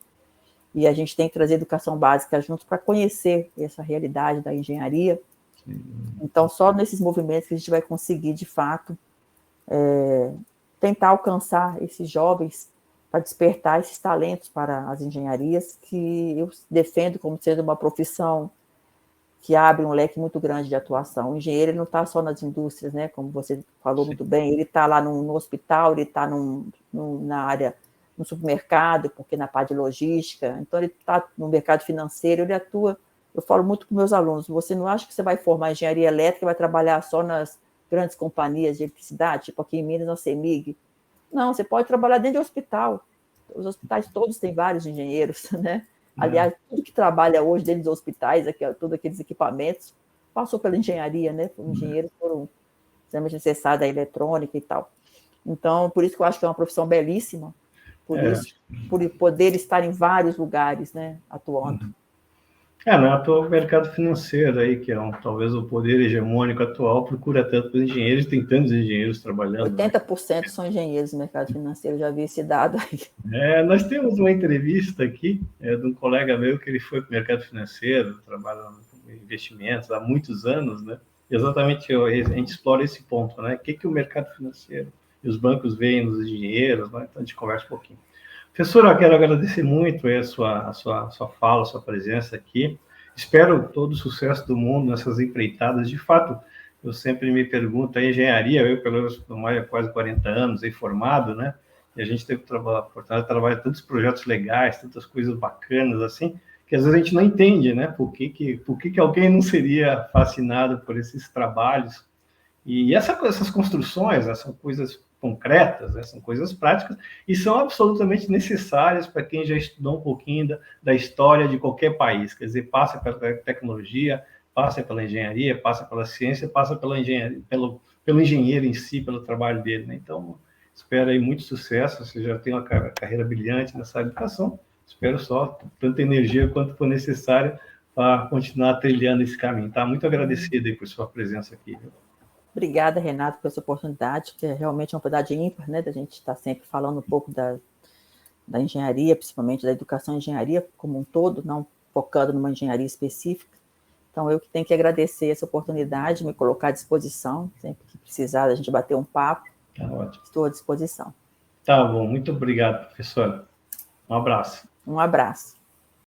e a gente tem que trazer educação básica juntos para conhecer essa realidade da engenharia. Então, só nesses movimentos que a gente vai conseguir, de fato, tentar alcançar esses jovens para despertar esses talentos para as engenharias, que eu defendo como sendo uma profissão que abre um leque muito grande de atuação. O engenheiro não está só nas indústrias, né? Como você falou muito bem, ele está lá no hospital, ele está na área, no supermercado, porque na parte de logística, então ele está no mercado financeiro, ele atua. Eu falo muito com meus alunos, você não acha que você vai formar engenharia elétrica e vai trabalhar só nas grandes companhias de eletricidade, tipo aqui em Minas, na CEMIG? Não, você pode trabalhar dentro de hospital. Os hospitais todos têm vários engenheiros, né? Aliás, tudo que trabalha hoje dentro dos hospitais, todos aqueles equipamentos, passou pela engenharia, né? Os engenheiros foram extremamente necessários, a eletrônica e tal. Então, por isso que eu acho que é uma profissão belíssima, por poder estar em vários lugares, né? Atuando. Não é atual mercado financeiro aí, que é talvez o poder hegemônico atual, procura tantos engenheiros, tem tantos engenheiros trabalhando. 80% são engenheiros no mercado financeiro, já vi esse dado aí. Nós temos uma entrevista aqui de um colega meu que ele foi para o mercado financeiro, trabalha em investimentos há muitos anos, né? Exatamente, a gente explora esse ponto, né? O que o mercado financeiro e os bancos veem nos engenheiros, né? Então a gente conversa um pouquinho. Professora, eu quero agradecer muito a sua fala, a sua presença aqui. Espero todo o sucesso do mundo nessas empreitadas. De fato, eu sempre me pergunto, a engenharia, eu pelo menos há quase 40 anos, formado, né? E a gente teve que trabalhar tantos projetos legais, tantas coisas bacanas, assim, que às vezes a gente não entende, né? Por que alguém não seria fascinado por esses trabalhos? E essas construções, são coisas concretas, são coisas práticas e são absolutamente necessárias para quem já estudou um pouquinho da história de qualquer país. Quer dizer, passa pela tecnologia, passa pela engenharia, passa pela ciência, passa pela engenharia, pelo engenheiro em si, pelo trabalho dele, né? Então, espero aí muito sucesso. Você já tem uma carreira brilhante nessa educação. Espero só tanta energia quanto for necessária para continuar trilhando esse caminho. Tá? Muito agradecido aí por sua presença aqui. Obrigada, Renato, por essa oportunidade, que é realmente uma oportunidade ímpar, né, da gente estar sempre falando um pouco da engenharia, principalmente da educação e engenharia como um todo, não focando numa engenharia específica. Então, eu que tenho que agradecer essa oportunidade, me colocar à disposição, sempre que precisar, a gente bater um papo. Tá ótimo. Estou à disposição. Tá bom, muito obrigado, professora. Um abraço. Um abraço.